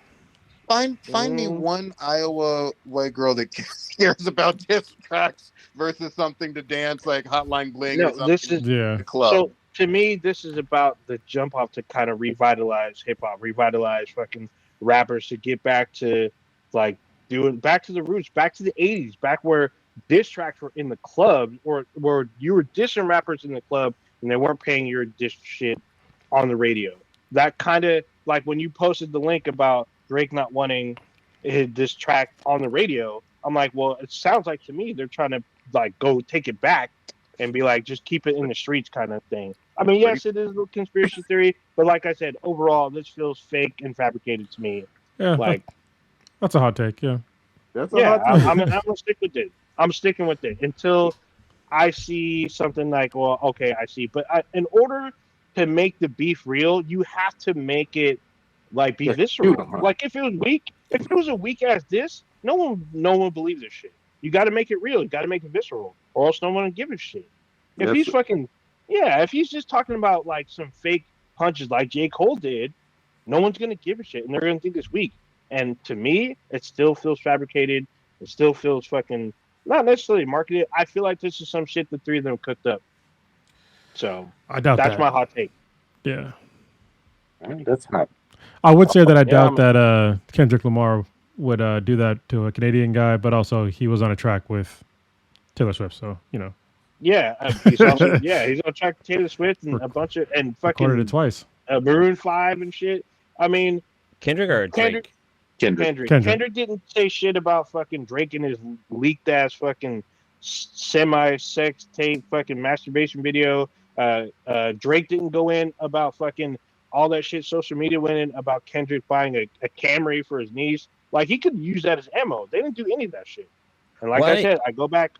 find me one Iowa white girl that cares about diss tracks versus something to dance like Hotline Bling or No, something this is in Yeah. the club. so to me. This is about the jump off to kind of revitalize hip hop, revitalize fucking rappers to get back to like doing back to the roots, back to the '80s, back where diss tracks were in the club, or where you were dissing rappers in the club and they weren't paying your diss shit on the radio. That kind of like when you posted the link about Drake not wanting this track on the radio. I'm like, well, it sounds like to me they're trying to like go take it back and be like, just keep it in the streets kind of thing. I mean, yes, it is a conspiracy theory, but like I said, overall, this feels fake and fabricated to me. Yeah, Like, that's a hot take. Yeah. That's a yeah, hot take. I'm gonna stick with it. I'm sticking with it until I see something like, well, okay, I see. But in order to make the beef real, you have to make it like be Yeah, visceral. Like if it was weak, if it was a weak ass diss, no one believes this shit. You got to make it real. You got to make it visceral, or else no one will give a shit. If That's he's fucking, yeah, if he's just talking about like some fake punches like J. Cole did, no one's gonna give a shit, and they're gonna think it's weak. And to me, it still feels fabricated. It still feels fucking not necessarily marketed. I feel like this is some shit the three of them cooked up. So I doubt that's that. my hot take. Yeah. that's hot. I would say that I doubt I'm- that Kendrick Lamar would do that to a Canadian guy, but also he was on a track with Taylor Swift, so Yeah, he's also he's on track with Taylor Swift and a bunch of and recorded it fucking twice. Maroon 5 and shit. I mean, Kendrick or Drake? Kendrick didn't say shit about fucking Drake and his leaked ass fucking semi-sex tape fucking masturbation video. Drake didn't go in about fucking all that shit. Social media went in about Kendrick buying a Camry for his niece. Like he could use that as ammo. They didn't do any of that shit. And like I said, I go back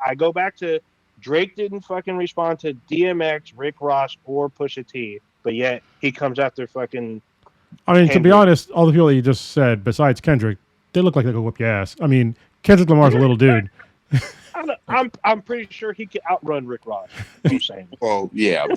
to Drake didn't fucking respond to DMX, Rick Ross, or Pusha T, but yet he comes after fucking. I mean, to be Kendrick. honest, all the people that you just said, besides Kendrick, they look like they could whip your ass. I mean, Kendrick Lamar's a little dude. I'm pretty sure he could outrun Rick Ross. I'm saying. Well, yeah,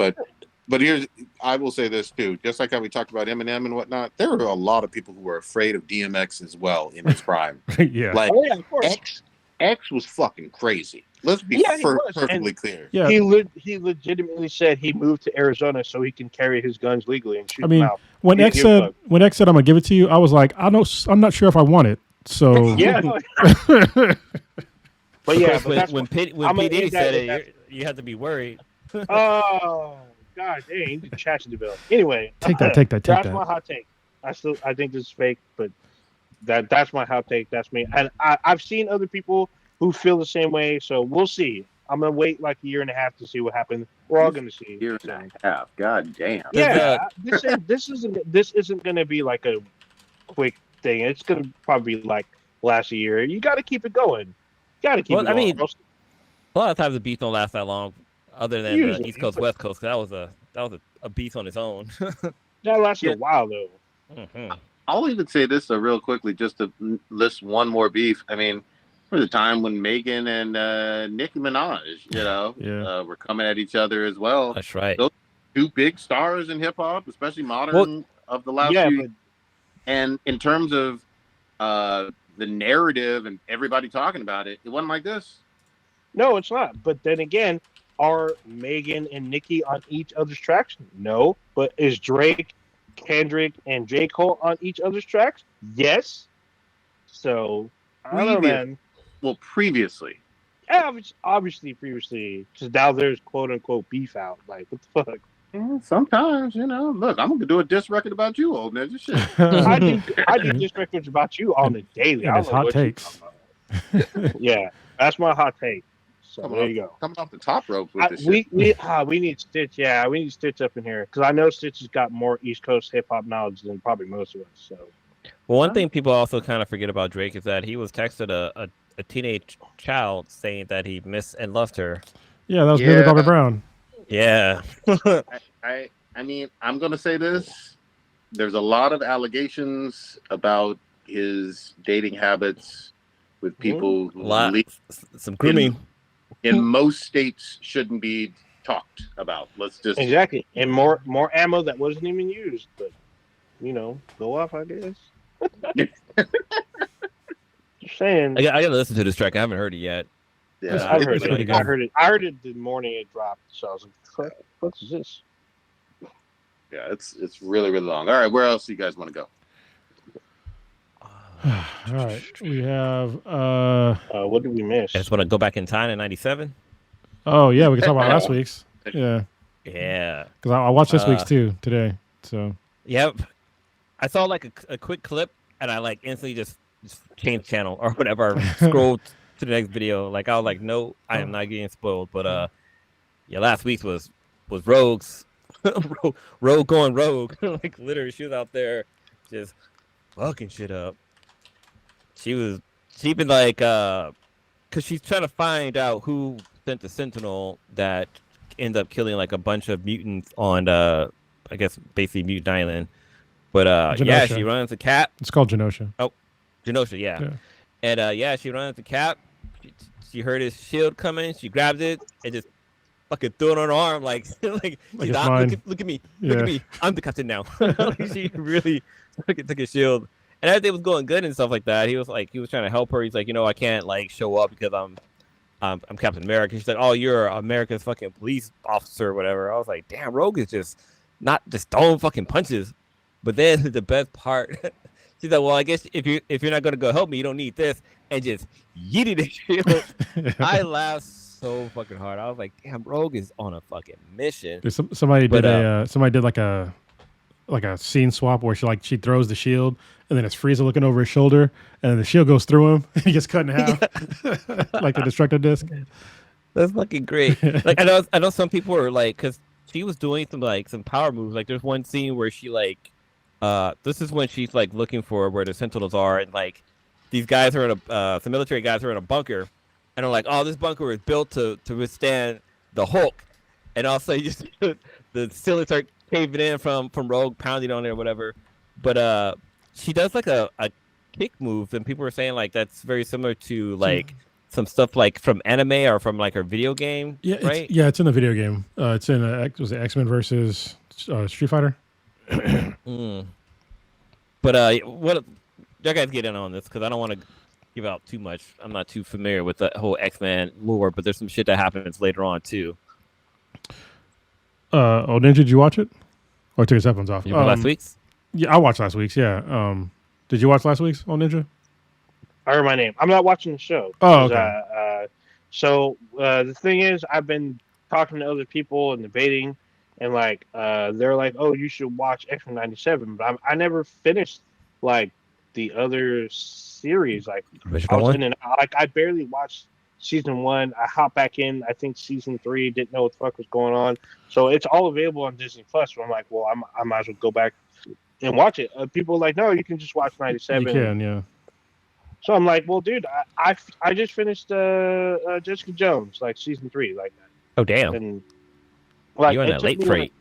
but here's I will say this too. Just like how we talked about Eminem and whatnot, there were a lot of people who were afraid of DMX as well in his prime. Yeah. Like Oh, yeah, of course. X was fucking crazy. Let's be Yeah, he was. perfectly And clear. Yeah. He legitimately said he moved to Arizona so he can carry his guns legally and shoot I mean, them out. when He X didn't give a said I'm gonna give it to you, I was like, I'm not sure if I want it. So Yeah, no, but yeah, but that's when P I'm gonna Diddy end that said with it, you have to be worried. oh god dang, the chastity belt. Anyway, take that. that's my hot take. I think this is fake, but that's my hot take. That's me, and I've seen other people who feel the same way. So we'll see. I'm gonna wait like a year and a half to see what happens. We're all gonna see. Year and a half. God damn. Yeah, this isn't gonna be like a quick thing. It's gonna probably like last a year. You got to keep it going. You got to keep it going. I mean, a lot of times the beef don't last that long, other than the Usually, East Coast West Coast. That was a beef on its own. that lasted a while though. Mm-hmm. I'll even say this real quickly, just to list one more beef. I mean, there was a time when Megan and Nicki Minaj, were coming at each other as well. That's right. Those two big stars in hip hop, especially modern of the last few. But, and in terms of the narrative and everybody talking about it, it wasn't like this. no, it's not. But then again, are Megan and Nicki on each other's tracks? No. But is Drake, Kendrick, and J. Cole on each other's tracks? Yes. So I don't know, man. Well, previously. Yeah, obviously previously, because now there's quote unquote beef out. Like, what the fuck? Yeah, sometimes, look, I'm gonna do a diss record about you, old nigga. Shit. I do diss records about you on the daily. And his hot takes. Yeah, that's my hot take. So Coming there you go. Coming off the top rope with this shit. We need Stitch. Yeah, we need Stitch up in here because I know Stitch has got more East Coast hip hop knowledge than probably most of us. So, well, one thing people also kind of forget about Drake is that he was texted a teenage child saying that he missed and loved her. Yeah, that was Millie Bobby Brown. Yeah. I mean, I'm gonna say this. There's a lot of allegations about his dating habits with people who some grooming in most states shouldn't be talked about. Let's just exactly, and more ammo that wasn't even used, but go off, I guess. Just saying. I gotta listen to this track. I haven't heard it yet. Yeah, I heard it. I heard it the morning it dropped. So I was like, "What is this?" Yeah, it's really, really long. All right, where else do you guys want to go? All right, we have. What did we miss? I just want to go back in time in '97. Oh yeah, we can talk about last week's. Yeah, because I watched this week's too today. So yep, I saw like a quick clip, and I like instantly just changed channel or whatever. Scrolled to the next video. Like I was like, no, I am not getting spoiled. But last week's was Rogue's Rogue going rogue. Like literally, she was out there just fucking shit up. she been like because she's trying to find out who sent the Sentinel that ends up killing like a bunch of mutants on I guess basically Mutant Island. But yeah, she runs a Cap. It's called Genosha. Oh, Genosha, yeah. And yeah, she runs a Cap. She heard his shield coming. She grabbed it and just fucking threw it on her arm, like like she's look at me, look at me. I'm the captain now. Like, she really took his shield, and everything was going good and stuff like that. He was trying to help her. He's like, I can't like show up because I'm Captain America. She's like, oh, you're America's fucking police officer or whatever. I was like, damn, Rogue is just not just throwing fucking punches. But then the best part, she's like, well, I guess if you're not gonna go help me, you don't need this, and just yeeted the shield. I laughed so fucking hard. I was like, damn, Rogue is on a fucking mission. Somebody did like a scene swap where she throws the shield and then it's Frieza looking over his shoulder and then the shield goes through him and he gets cut in half like the destructive disc. That's fucking great. Like I know some people are like, because she was doing some power moves. Like there's one scene where she like this is when she's like looking for where the Sentinels are, and like these guys are in some military guys are in a bunker, and they're like, oh, this bunker is built to withstand the Hulk, and also you just the ceilings start caving in from Rogue pounding on it or whatever. But she does like a kick move, and people are saying like that's very similar to like some stuff like from anime or from like her video game. Yeah, right? It's in the video game. It's in was it X-Men versus Street Fighter? But what you guys get in on this, because I don't want to give out too much. I'm not too familiar with the whole X-Men lore, but there's some shit that happens later on too. Ninja, did you watch it? Or took his headphones off? Last week's? Yeah, I watched last week's. Yeah. Did you watch last week's Old Ninja? I heard my name. I'm not watching the show. Oh, okay. So the thing is, I've been talking to other people and debating, and like they're like, "Oh, you should watch X-Men '97," but I never finished like the other series. Like I was in and out. Like I barely watched season 1. I hopped back in. I think season 3. Didn't know what the fuck was going on. So it's all available on Disney Plus. So I'm like, well, I might as well go back and watch it. People are like, no, you can just watch '97. You can, yeah. So I'm like, well, dude, I just finished Jessica Jones, like season 3, like that. Oh damn! And like you on that late freight?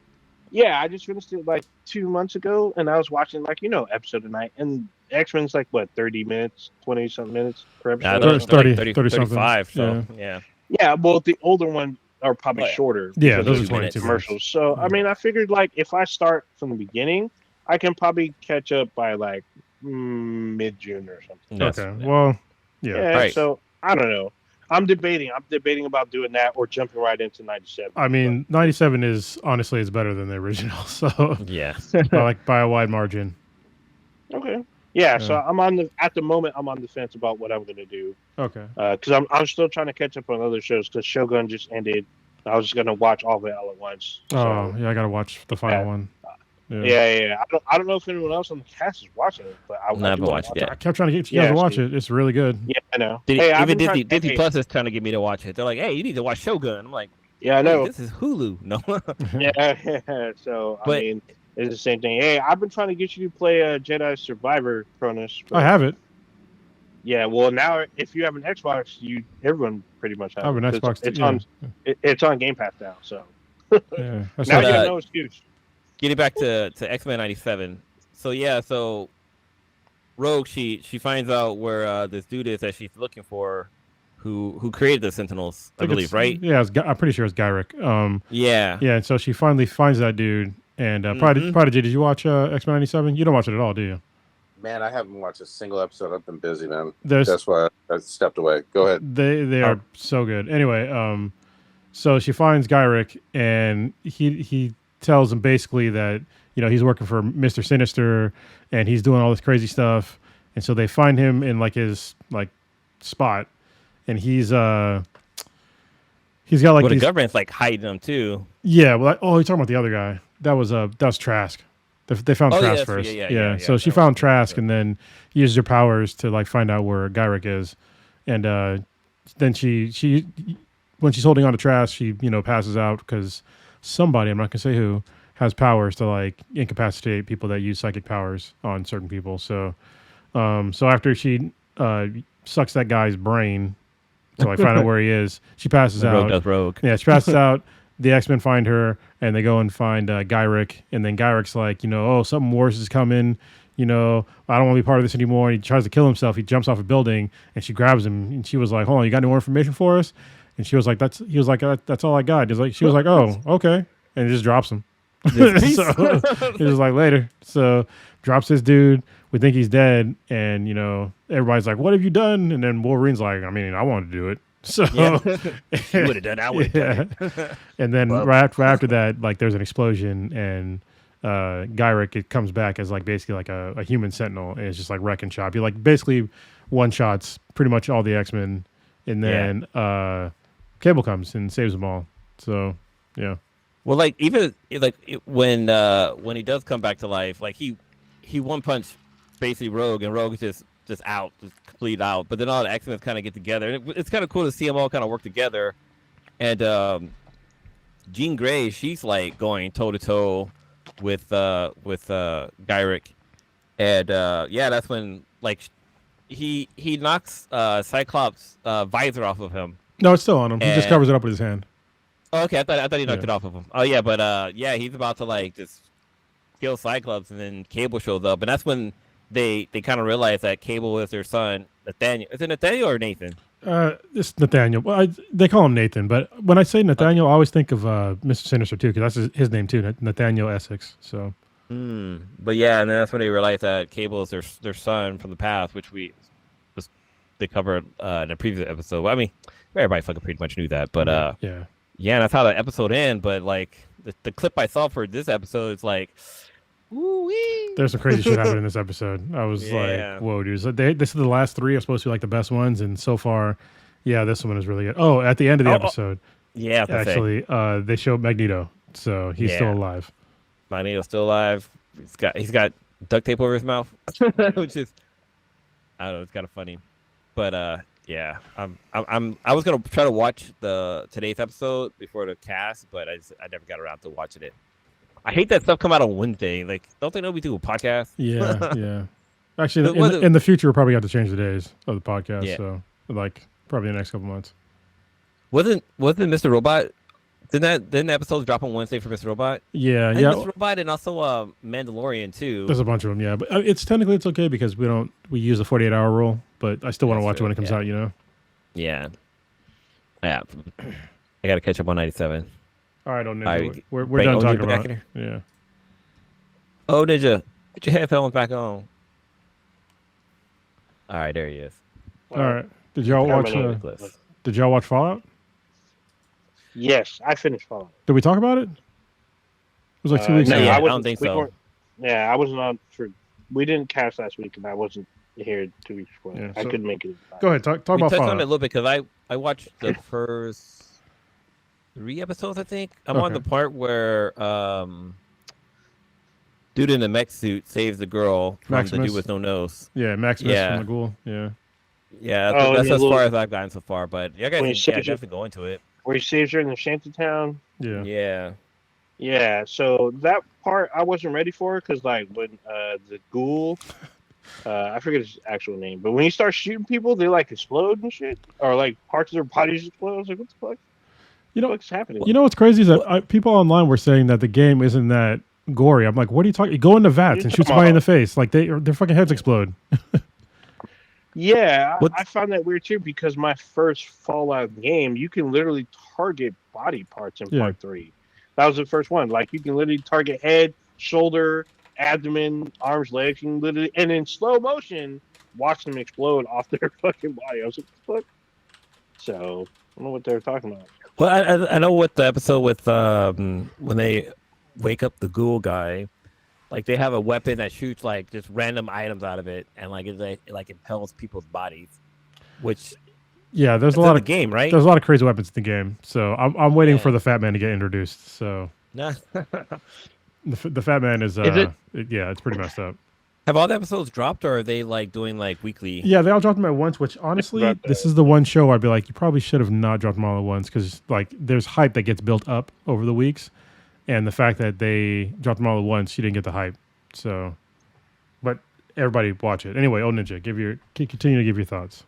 Yeah, I just finished it like 2 months ago, and I was watching like episode a night. And X-Men's like what 30 minutes, 20 something minutes per episode. 30 35. So yeah. Yeah, well, the older ones are probably shorter. Yeah, those are 22 commercials. So I mean, I figured like if I start from the beginning, I can probably catch up by like mid-June or something. Okay. Well, yeah. Right. So I don't know. I'm debating about doing that or jumping right into '97. I mean, '97 is honestly better than the original. So yeah, by a wide margin. Okay. Yeah. So at the moment I'm on the fence about what I'm going to do. Okay. Because I'm still trying to catch up on other shows because Shogun just ended. I was just going to watch all of it all at once. Oh yeah, I got to watch the final one. Yeah. I don't know if anyone else on the cast is watching it, but I haven't watched it. I kept trying to get you guys to watch it. It's really good. Yeah, I know. Even Disney Plus is trying to get me to watch it. They're like, "Hey, you need to watch Shogun." I'm like, "Yeah, I know. This is Hulu." No. Yeah. So I mean, it's the same thing. Hey, I've been trying to get you to play Jedi Survivor, Cronus. I have it. Yeah. Well, now if you have an Xbox, everyone pretty much has. I have an Xbox. It's on Game Pass now. So yeah. Now you have no excuse. Getting back to X-Men '97. So Rogue, she finds out where this dude is that she's looking for, who created the Sentinels, I believe, right? Yeah, I'm pretty sure it's Gyrick. Yeah. Yeah, and so she finally finds that dude. And Prodigy, did you watch X-Men '97? You don't watch it at all, do you? Man, I haven't watched a single episode. I've been busy, man. That's why I stepped away. Go ahead. They are so good. Anyway, so she finds Gyrick, and he tells him basically that he's working for Mr. Sinister and he's doing all this crazy stuff, and so they find him in like his like spot, and he's got like the government's like hiding him too. Yeah, well, you're talking about the other guy. That was Trask. They found Trask first. Yeah. So she found Trask and then used her powers to like find out where Gyrick is, and then she when she's holding on to Trask, she passes out because somebody, I'm not gonna say who, has powers to like incapacitate people that use psychic powers on certain people. So after she sucks that guy's brain to like find out where he is. She passes out. Rogue does rogue. Yeah, she passes out. The X-Men find her, and they go and find Gyrick. And then Gyrick's like, oh, something worse is coming. I don't want to be part of this anymore. And he tries to kill himself. He jumps off a building, and she grabs him. And she was like, hold on, you got any more information for us? And she was like, he was like, that's all I got. She was like, oh, okay. And just drops him. So he was like, later. So drops this dude. We think he's dead. And, everybody's like, what have you done? And then Wolverine's like, I mean, I wanted to do it. So you would have done. I would have done it. And then right after that, like there's an explosion, and Gyrick, it comes back as like basically like a human sentinel, and it's just like wreck and shop. He like basically one shots pretty much all the X-Men, and then Cable comes and saves them all. So yeah. Well, like even like when he does come back to life, like he one punch basically Rogue, and Rogue is just out, just complete out. But then all the X-Men kind of get together, and it's kind of cool to see them all kind of work together. And Jean Grey, she's like going toe to toe with Gyrick, and that's when like he knocks Cyclops' visor off of him. No, it's still on him. He just covers it up with his hand. Oh, okay, I thought he knocked it off of him. Oh yeah, but he's about to like just kill Cyclops, and then Cable shows up, and that's when they kind of realize that Cable is their son, Nathaniel. Is it Nathaniel or Nathan? It's Nathaniel. Well, they call him Nathan, but when I say Nathaniel, I always think of Mr. Sinister too, because that's his name too, Nathaniel Essex. So. But yeah, and then that's when they realize that Cable is their son from the past, which they covered in a previous episode. Well, I mean, everybody fucking pretty much knew that, but yeah, and that's how the episode ends. But like the clip I saw for this episode is like. Woo-wee. There's some crazy shit happening in this episode. I was like, whoa, dude. So this is the last three are supposed to be like the best ones. And so far, this one is really good. Oh, at the end of the episode. Actually, they show Magneto. So he's still alive. Magneto's still alive. He's got duct tape over his mouth, which is, I don't know, it's kind of funny. But I was going to try to watch today's episode before the cast, but I never got around to watching it. I hate that stuff come out on Wednesday. Like, don't they know we do a podcast? Yeah. Actually, in the future, we'll probably have to change the days of the podcast. Yeah. So, like, probably the next couple months. Wasn't Mr. Robot? Didn't the episodes drop on Wednesday for Mr. Robot? Yeah. Mr. Robot and also Mandalorian too. There's a bunch of them. Yeah, but it's okay because we use the 48-hour rule, but I still want to watch it when it comes out. Yeah. I got to catch up on 97. All right, Ninja. We're done talking about it. Yeah. Oh, Ninja, put your headphones back on. All right, there he is. All right. Did y'all watch Fallout? Yes, I finished Fallout. Did we talk about it? It was like 2 weeks ago. I don't think so. I wasn't on for. We didn't cast last week, and I wasn't here 2 weeks before. I couldn't make it. Go ahead, talk about Fallout. We touched on it a little bit because I watched the first 3 episodes, I think. I'm on the part where dude in the mech suit saves the girl from the dude with no nose. Yeah, Maximus from the Ghoul. Yeah. Yeah, that's as far as I've gotten so far. But you guys definitely go into it. Where he saves her in the shantytown. Yeah. Yeah. So that part I wasn't ready for because like when the Ghoul, I forget his actual name, but when he starts shooting people, they like explode and shit, or like parts of their bodies explode. I was like, what the fuck? What's happening? You know what's crazy is that people online were saying that the game isn't that gory. I'm like, what are you talking? You go into vats and shoot somebody in the face, like their fucking heads explode. Yeah, I found that weird too because my first Fallout game, you can literally target body parts in Part 3. That was the first one. Like you can literally target head, shoulder, abdomen, arms, legs, and literally, and in slow motion, watch them explode off their fucking body. I was like, what? So I don't know what they're talking about. Well, I know what the episode with when they wake up the Ghoul guy. Like they have a weapon that shoots like just random items out of it, and like it impels people's bodies. Which there's a lot of game, right? There's a lot of crazy weapons in the game, so I'm waiting for the Fat Man to get introduced. So the Fat Man is it's pretty messed up. Have all the episodes dropped, or are they like doing like weekly? Yeah, they all dropped them at once. Which honestly, this is the one show I'd be like, you probably should have not dropped them all at once because like there's hype that gets built up over the weeks. And the fact that they dropped them all at once, you didn't get the hype. So, but everybody watch it. Anyway, Ninja, continue to give your thoughts.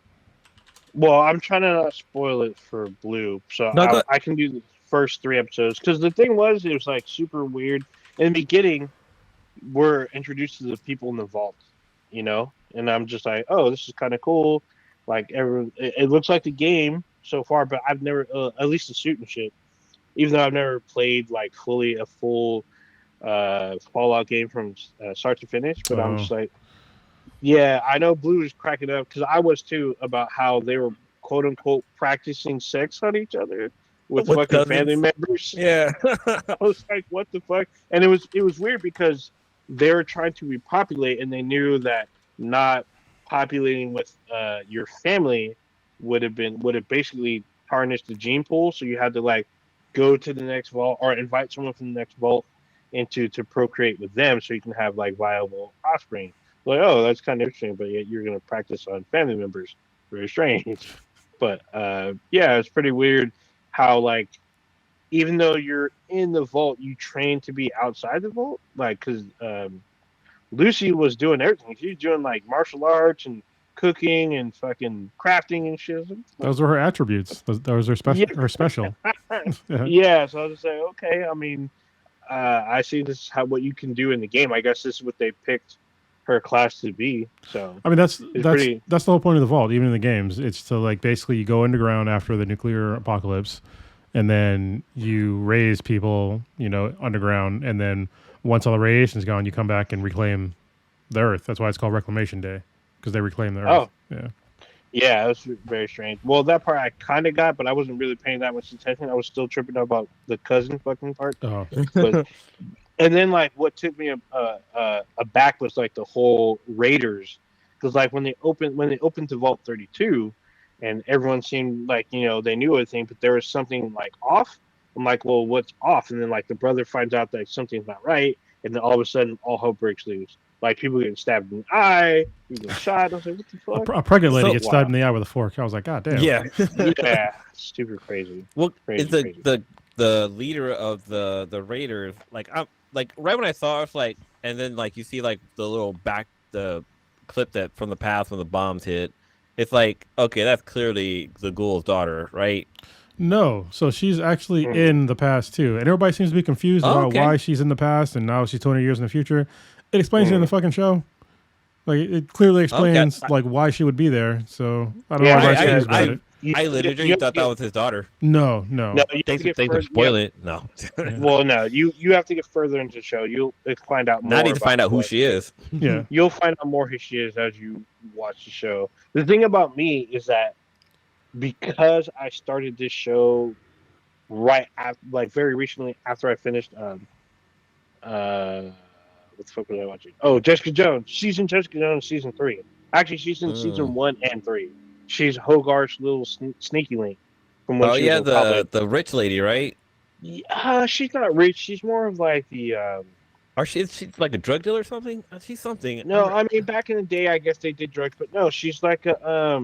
Well, I'm trying to not spoil it for Blue, so No, I can do the first 3 episodes. Because the thing was, it was like super weird. In the beginning, we're introduced to the people in the vault, and I'm just like, oh, this is kind of cool. Like it looks like the game so far, but I've never, at least the suit and shit. Even though I've never played like fully a full Fallout game from start to finish, but I'm just like, yeah, I know Blue is cracking up because I was too about how they were quote unquote practicing sex on each other with fucking family members. Yeah. I was like, what the fuck? And it was weird because they were trying to repopulate, and they knew that not populating with your family would have basically tarnished the gene pool. So you had to like go to the next vault or invite someone from the next vault into to procreate with them, so you can have like viable offspring. Like, oh, that's kind of interesting, but yet you're going to practice on family members. Very strange. But yeah, it's pretty weird how like even though you're in the vault, you train to be outside the vault. Like, because Lucy was doing everything. She was doing like martial arts and cooking and fucking crafting and shit. Those were her attributes. That was her special. Yeah. Her special. Yeah, so I was just like, okay. I mean, I see this is what you can do in the game. I guess this is what they picked her class to be. So I mean, that's the whole point of the vault. Even in the games, it's to like basically you go underground after the nuclear apocalypse, and then you raise people, underground, and then once all the radiation's gone, you come back and reclaim the Earth. That's why it's called Reclamation Day, because they reclaim the Earth. Oh, yeah. Yeah, it was very strange. Well, that part I kind of got, but I wasn't really paying that much attention. I was still tripping about the cousin fucking part. Oh. But, and then, like, what took me aback was like the whole Raiders, because like when they opened to Vault 32, and everyone seemed like they knew everything, but there was something like off. I'm like, well, what's off? And then like the brother finds out that something's not right, and then all of a sudden, all hope breaks loose. Like people getting stabbed in the eye, people getting shot. I was like, what the fuck? A pregnant lady gets stabbed in the eye with a fork. I was like, God damn. Yeah. Yeah. Stupid crazy. Well, crazy. The leader of the Raiders, like right when I saw it, like, and then like you see like the clip that from the past when the bombs hit, it's like, okay, that's clearly the ghoul's daughter, right? No, so she's actually in the past too, and everybody seems to be confused about why she's in the past and now she's 20 years in the future. It explains it in the fucking show. Like it clearly explains like why she would be there. So I don't know why she's confused about it. I literally thought that was his daughter. No. Thanks for spoiling it. No. Well, no, you have to get further into the show. You'll find out more. Now I need to find out who she is. Yeah. You'll find out more who she is as you watch the show. The thing about me is that because I started this show very recently after I finished what the fuck was I watching? Oh, Jessica Jones. She's in Jessica Jones season 3. Actually, she's in season 1 and 3. She's Hogarth's little sneaky link. From when she was the rich lady, right? Yeah, she's not rich. She's more of like the. Or she's like a drug dealer or something. She's something. No, I mean back in the day, I guess they did drugs, but no, she's like a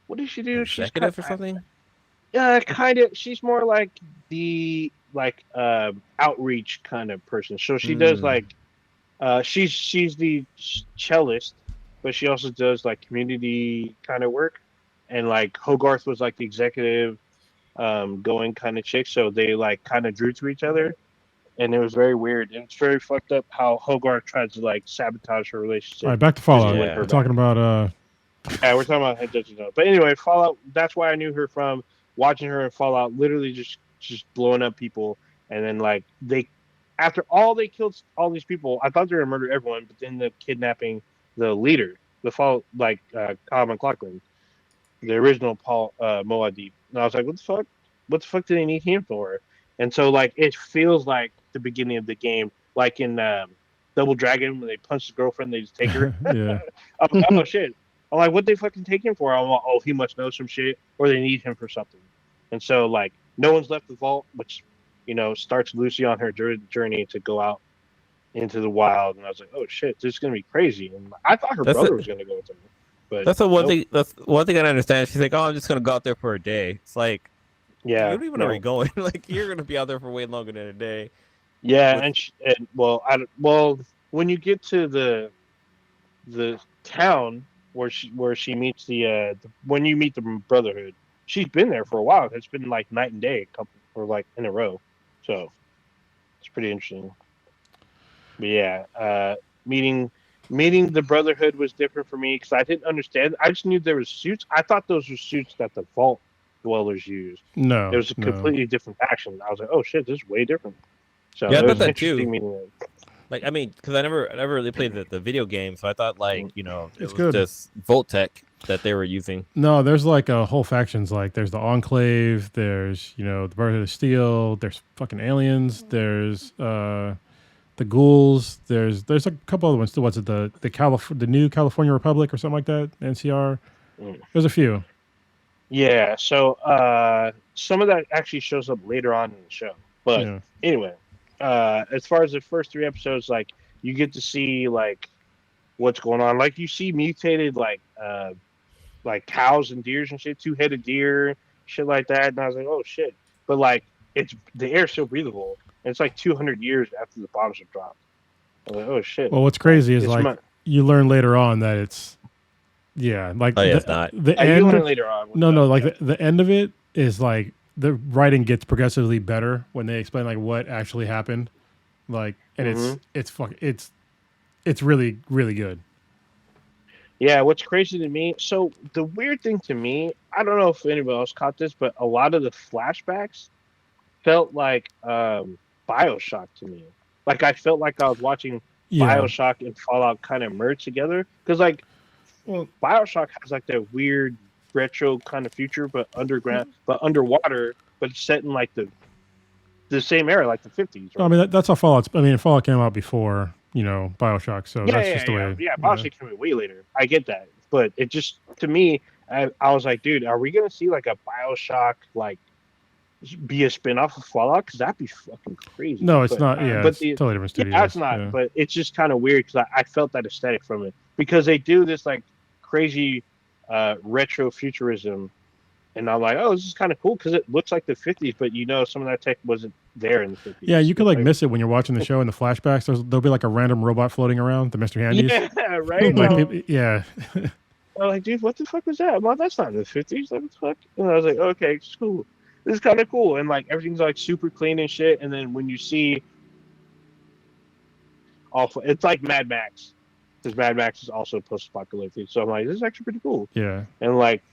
what does she do? She's executive or something. Yeah, kind of. She's more like the outreach kind of person. So she does like she's the cellist, but she also does like community kind of work. And like Hogarth was like the executive going kind of chick, so they like kind of drew to each other, and it was very weird. And it's very fucked up how Hogarth tried to like sabotage her relationship. All right, back to Fallout. We're talking about yeah, we're talking about Head Judges now. But anyway, Fallout, that's why I knew her from watching her in Fallout, literally just blowing up people. And then like after they killed all these people, I thought they were gonna murder everyone, but then the kidnapping the leader, the Kyle MacLachlan, the original Paul Moadib. And I was like, what the fuck? What the fuck do they need him for? And so like it feels like the beginning of the game, like in Double Dragon when they punch his girlfriend, they just take her. yeah. Oh shit. I'm like, what they fucking take him for? I'm like, oh, he must know some shit, or they need him for something. And so, like, no one's left the vault, which, starts Lucy on her journey to go out into the wild. And I was like, oh shit, this is gonna be crazy. And I thought her brother was gonna go with her, but that's the one thing. That's one thing I don't understand. She's like, oh, I'm just gonna go out there for a day. It's like, yeah, you don't even know where you're going. Like, you're gonna be out there for way longer than a day. Yeah, when you get to the town where she meets the when you meet the Brotherhood, she's been there for a while. It's been like night and day, a couple or like in a row. So it's pretty interesting. But yeah, meeting the Brotherhood was different for me because I didn't understand. I just knew there was suits. I thought those were suits that the Vault dwellers used. It No, was a completely different faction. I was like, oh shit, this is way different. So Yeah, I it thought was that interesting too. meeting them. Like, I mean, because I never really played the video game, so I thought like it It's was good. just Volt Tech that they were using. No, there's like a whole factions. Like there's the Enclave. There's the Brotherhood of Steel. There's fucking aliens. There's the ghouls. There's a couple other ones. What's it? The new California Republic or something like that. NCR. There's a few. Yeah, so some of that actually shows up later on in the show. But anyway, as far as the first 3 episodes, like you get to see like what's going on. Like you see mutated like cows and deers and shit, 2-headed deer, shit like that. And I was like, oh shit. But like it's the air's still breathable. And it's like 200 years after the bombs have dropped. I was like, oh shit. Well, what's crazy is like you learn later on that it's like it's not. The you end. learn later on. Like the end of it is like the writing gets progressively better when they explain like what actually happened, like, and it's really really good. Yeah, what's crazy to me, so the weird thing to me, I don't know if anybody else caught this, but a lot of the flashbacks felt like Bioshock to me. Like I felt like I was watching Bioshock and Fallout kind of merge together, because like Bioshock has like that weird retro kind of future, but underground, but underwater, but it's set in like the same era, like the 50s. Right? I mean that's how Fallout came out before Bioshock, so that's just the way. Yeah, Bioshock came out way later. I get that, but it just to me, I was like, dude, are we gonna see like a Bioshock like be a spin-off of Fallout? Because that'd be fucking crazy. No, it's not. Yeah, it's totally different studios. Yeah, it's not. But it's just kind of weird because I felt that aesthetic from it, because they do this like crazy retro futurism, and I'm like, oh, this is kind of cool because it looks like the 50s, but some of that tech wasn't there in the 50s. Yeah, you could like miss it when you're watching the show in the flashbacks. There'll be like a random robot floating around, the Mr. Handies. Yeah, right. I'm like, dude, what the fuck was that? Well, that's not in the 50s. What the fuck? And I was like, okay, it's cool. This is kind of cool, and like everything's like super clean and shit. And then when you see, it's like Mad Max, because Mad Max is also post-apocalyptic. So I'm like, this is actually pretty cool. Yeah. And like,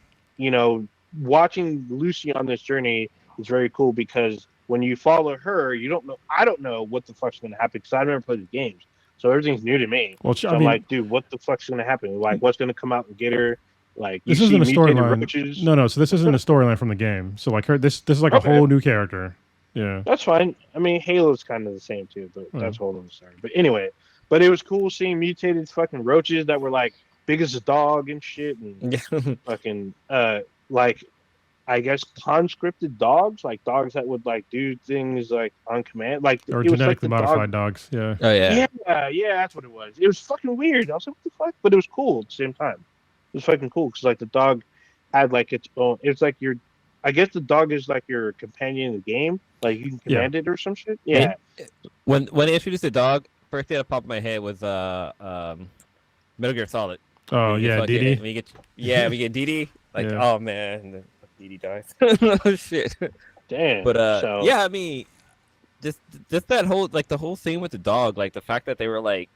watching Lucy on this journey is very cool, because when you follow her, you don't know. I don't know what the fuck's gonna happen because I've never played the games, so everything's new to me. Well, so I'm like, dude, what the fuck's gonna happen? Like, what's gonna come out and get her? Like, this isn't a storyline. No. So this isn't a storyline from the game. So like this is like a whole new character. Yeah, that's fine. I mean, Halo's kind of the same too, but that's a whole other story. But anyway, it was cool seeing mutated fucking roaches that were like big as a dog and shit, and fucking like, I guess conscripted dogs, like dogs that would like do things like on command, like or genetically modified dogs. Yeah. Oh yeah. Yeah, that's what it was. It was fucking weird. I was like, what the fuck? But it was cool at the same time. It was fucking cool because like the dog had like its own. It's like I guess the dog is like your companion in the game. Like you can command it or some shit. Yeah. When they introduced the dog, first thing that popped in my head was Metal Gear Solid. Oh yeah, Dee. We get Dee. Like, oh man, Dee dies. Oh shit. Damn. But I mean, just that whole like the whole thing with the dog, like the fact that they were like,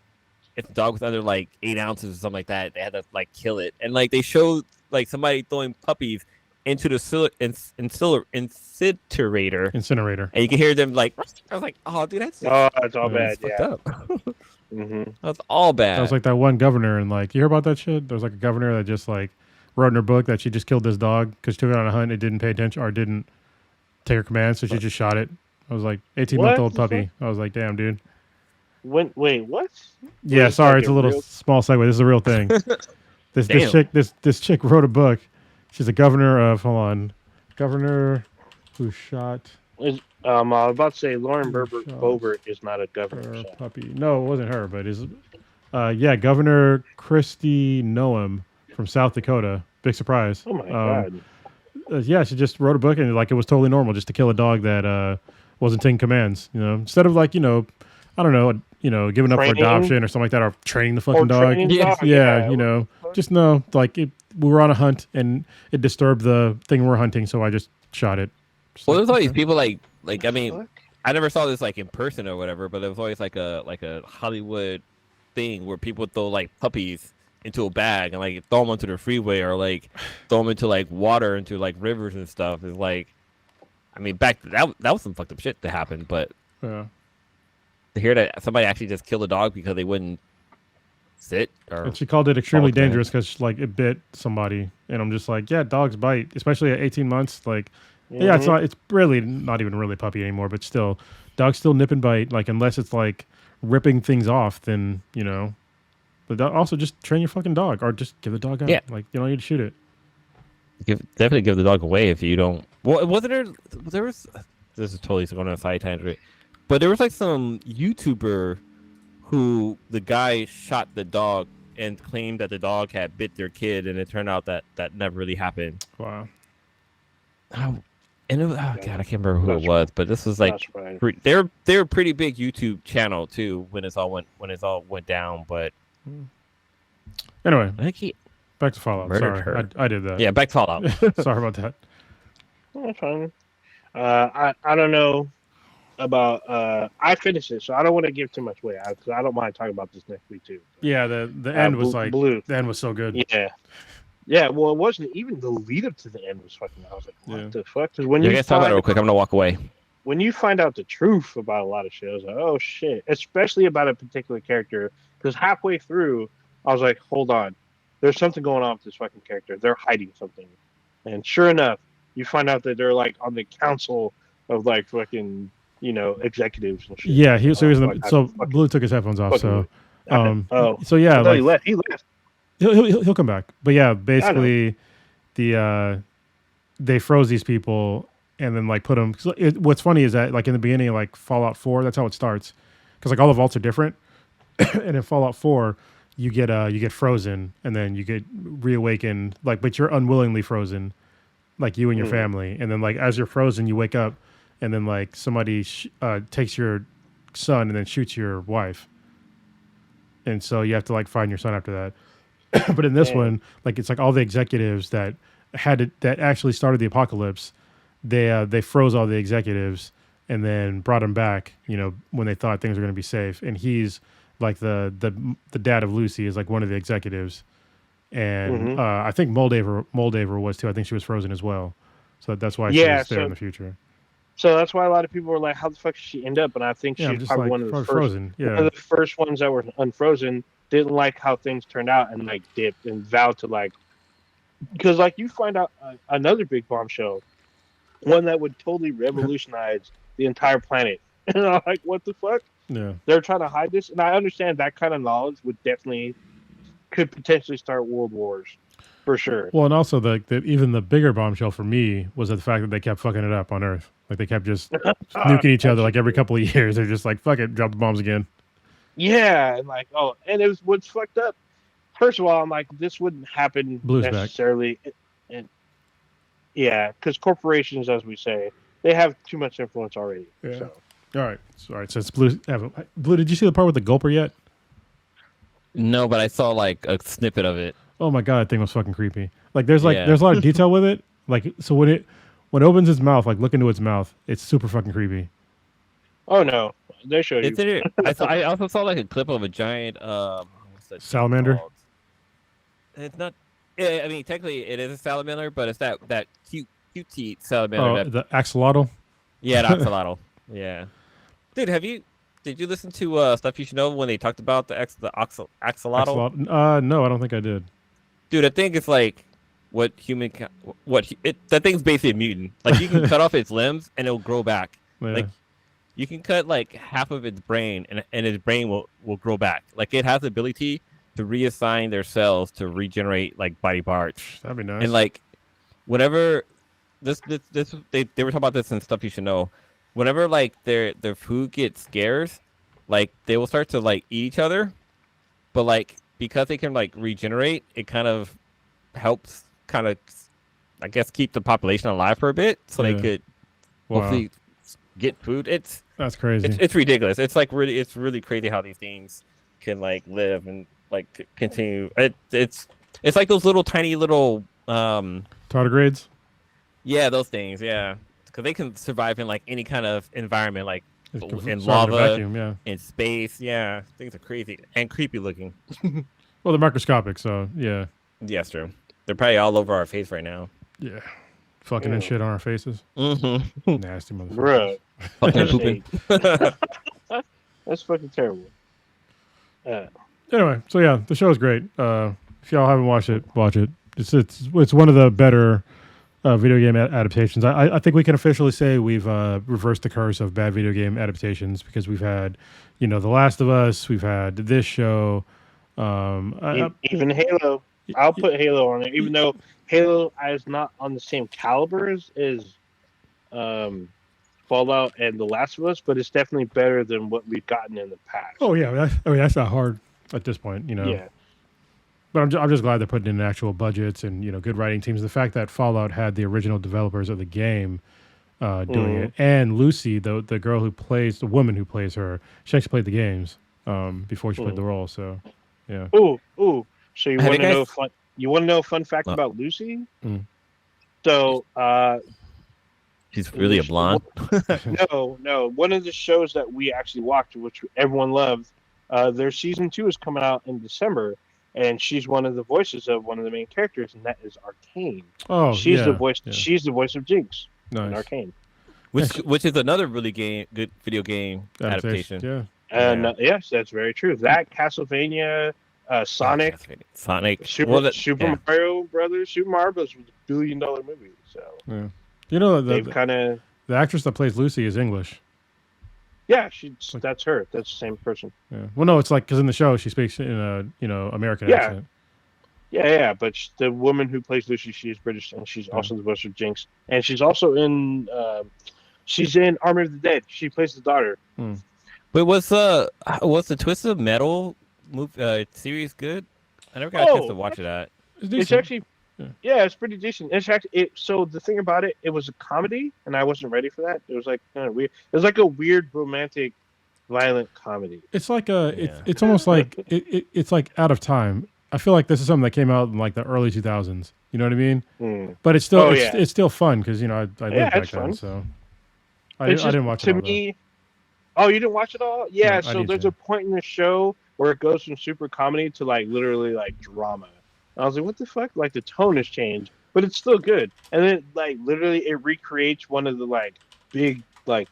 if the dog was under like 8 ounces or something like that, they had to like kill it, and like they showed like somebody throwing puppies into the incinerator, and you can hear them like. I was like, oh dude, that's all bad. Yeah. That's all bad. That was like that one governor, and like you hear about that shit. There was like a governor that just like wrote in her book that she just killed this dog because she took it on a hunt. It didn't pay attention or didn't take her command, so she just shot it. I was like 18-month-old puppy. I was like, damn, dude. Wait, what? Yeah, sorry, it's a little small segue. This is a real thing. This chick wrote a book. She's a governor governor who shot. I was about to say Lauren Boebert is not a governor. Puppy. No, it wasn't her, but is Governor Christy Noem from South Dakota. Big surprise. Oh my god. She just wrote a book and like it was totally normal just to kill a dog that wasn't taking commands. Instead of like I don't know, giving up for Training? adoption or something like that, or training the fucking Or dog. training Yeah. dog, Yeah, what the fuck? just no, like we were on a hunt and it disturbed the thing we're hunting, so I just shot it. Just Well, like, there's always okay. people like I mean, Fuck. I never saw this like in person or whatever, but there was always like a Hollywood thing where people throw like puppies into a bag and like throw them onto the freeway or like throw them into like water into like rivers and stuff. It's like, I mean, that was some fucked up shit that happened, but Yeah. to hear that somebody actually just killed a dog because they wouldn't sit or And she called it extremely Okay. dangerous because like it bit somebody, and I'm just like, yeah, dogs bite, especially at 18 months. Like, yeah, it's really not even really a puppy anymore, but still, dogs still nip and bite. Like, unless it's like ripping things off, then But also just train your fucking dog, or just give the dog up. Yeah. Like, you don't need to shoot it. definitely give the dog away if you don't. Well, there was this is totally going on a side tangent, but there was like some YouTuber who the guy shot the dog and claimed that the dog had bit their kid, and it turned out that never really happened. Wow. And God, I can't remember who That's it was, but this was like That's right. they're a pretty big YouTube channel too when it all went down. But Anyway, I think he back to Fallout. Murdered Sorry, her. I did that. yeah back to Fallout. Sorry about that. That's fine. I don't know about I finished it, so I don't want to give too much away. I don't mind talking about this next week too. Yeah, the end was like Blue. the end was so good. Yeah. Well, it wasn't even the lead up to the end was fucking. I was like, what Yeah. the fuck? Because when You you guys talk about it find, real quick. I'm gonna walk away. when you find out the truth about a lot of shit, I was like, oh shit. Especially about a particular character, because halfway through, I was like, hold on, there's something going on with this fucking character. They're hiding something, and sure enough, you find out that they're like on the council of like fucking executives and shit. Yeah, he was in the, Like, so fucking- Blue took his headphones off. So Oh, so yeah, I thought he like left. He left. he'll come back. But yeah, basically they froze these people and then like put them. What's funny is that like in the beginning, like Fallout 4, that's how it starts, because like all the vaults are different. And in Fallout 4, you get frozen and then you get reawakened, like, but you're unwillingly frozen, like you and your family. And then like as you're frozen, you wake up, and then like somebody takes your son and then shoots your wife. And so you have to like find your son after that. But in this one, like it's like all the executives that that actually started the apocalypse, they froze all the executives and then brought them back, when they thought things were going to be safe. And he's like the dad of Lucy is like one of the executives. And I think Moldaver was too. I think she was frozen as well. So that's why she was there in the future. So that's why a lot of people were like, "How the fuck did she end up?" And I think Yeah, she's just probably like one of the first, frozen. Yeah. one of the first ones that were unfrozen. Didn't like how things turned out and like dipped and vowed to like, because like you find out another big bombshell, one that would totally revolutionize the entire planet. And I'm like, what the fuck? Yeah. They're trying to hide this, and I understand that kind of knowledge could potentially start world wars, for sure. Well, and also even the bigger bombshell for me was the fact that they kept fucking it up on Earth. Like they kept just nuking each other like every couple of years. They're just like, fuck it, drop the bombs again. Yeah, and like, and it was what's fucked up. First of all, I'm like, this wouldn't happen Blue's back. necessarily. And yeah, because corporations, as we say, they have too much influence already. Yeah. So. All right. So it's Blue. Blue, did you see the part with the gulper yet? No, but I saw like a snippet of it. Oh my god, that thing was fucking creepy. Like there's Yeah. a lot of detail with it. Like so when it opens its mouth, like look into its mouth, it's super fucking creepy. Oh no, they show you. Isn't it? I also saw like a clip of a giant what's that thing Salamander? called? It's not. Yeah, I mean, technically it is a salamander, but it's that cute salamander. Oh, that, the axolotl. yeah, the axolotl. Yeah, dude, did you listen to Stuff You Should Know when they talked about the axolotl? No, I don't think I did. Dude, I think it's like that thing's basically a mutant. Like you can cut off its limbs and it'll grow back. Yeah. Like you can cut like half of its brain and its brain will grow back. Like it has the ability to reassign their cells to regenerate like body parts. That'd be nice. And like whenever they were talking about this in Stuff You Should Know. Whenever like their food gets scarce, like they will start to like eat each other, but like because they can like regenerate, it kind of helps I guess keep the population alive for a bit, so they Yeah. could Wow. hopefully get food. That's crazy. It's ridiculous. It's really crazy how these things can like live and like continue. It's like those little tiny little Tardigrades. yeah, those things, yeah, because they can survive in like any kind of environment, like in Sorry, lava, vacuum, yeah. in space. Yeah, things are crazy and creepy looking. Well, they're microscopic, so yeah. Yes, true. They're probably all over our face right now. Yeah. Fucking and shit on our faces. Mm-hmm. Nasty motherfuckers. Bruh. Fucking pooping. That's fucking terrible. Anyway, so yeah, the show is great. If y'all haven't watched it, watch it. It's one of the better video game adaptations. I think we can officially say we've reversed the curse of bad video game adaptations because we've had, The Last of Us, we've had this show. Even Halo. I'll put Halo on it, even though Halo is not on the same caliber as Fallout and The Last of Us, but it's definitely better than what we've gotten in the past. Oh yeah, that's not hard at this point, Yeah. But I'm just glad they're putting in actual budgets and good writing teams. The fact that Fallout had the original developers of the game doing it, and Lucy, the woman who plays her, she actually played the games before she played the role. So yeah. Ooh. So you want to know a fun fact about Lucy? Mm. So she's really a blonde. No. One of the shows that we actually watched, which everyone loved, their season 2 is coming out in December, and she's one of the voices of one of the main characters, and that is Arcane. Oh, she's the voice. Yeah. She's the voice of Jinx in Arcane, which is another really good video game adaptation. Yeah. And yes, that's very true. That Castlevania. Sonic, Super Mario Brothers. Super Mario Brothers was $1 billion movie. So yeah, they've kind of the actress that plays Lucy is English. Yeah, that's her. That's the same person. Yeah. Well, no, it's like because in the show she speaks in a American accent. Yeah. But the woman who plays Lucy, she is British, and she's also the voice of Jinx, and she's also in Army of the Dead. She plays the daughter. But what's the Twisted Metal series good? I never got a chance to watch that. It's actually, it's pretty decent. It's actually so the thing about it was a comedy, and I wasn't ready for that. It was like kind of weird. It was like a weird romantic, violent comedy. It's like it's almost like it's like out of time. I feel like this is something that came out in like the early 2000s. You know what I mean? But it's still it's still fun because I lived back then, so I didn't watch it. To me, oh, you didn't watch it all? Yeah. No, so there's a point in the show where it goes from super comedy to like literally like drama. And I was like, what the fuck? Like the tone has changed, but it's still good. And then like literally it recreates one of the like big like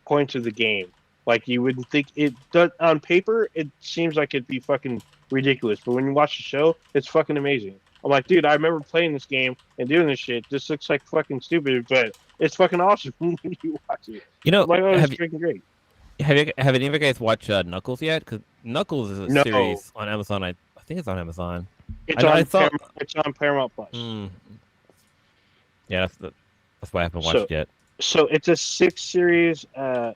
points of the game. Like you wouldn't think it does on paper. It seems like it'd be fucking ridiculous, but when you watch the show, it's fucking amazing. I'm like, dude, I remember playing this game and doing this shit. This looks like fucking stupid, but it's fucking awesome when you watch it. I'm like, oh, it's freaking great. Have any of you guys watched Knuckles yet? Because Knuckles is a series on Amazon. I think it's on Amazon. It's on Paramount Plus. Yeah, that's why I haven't watched it yet. So it's a 6-series, I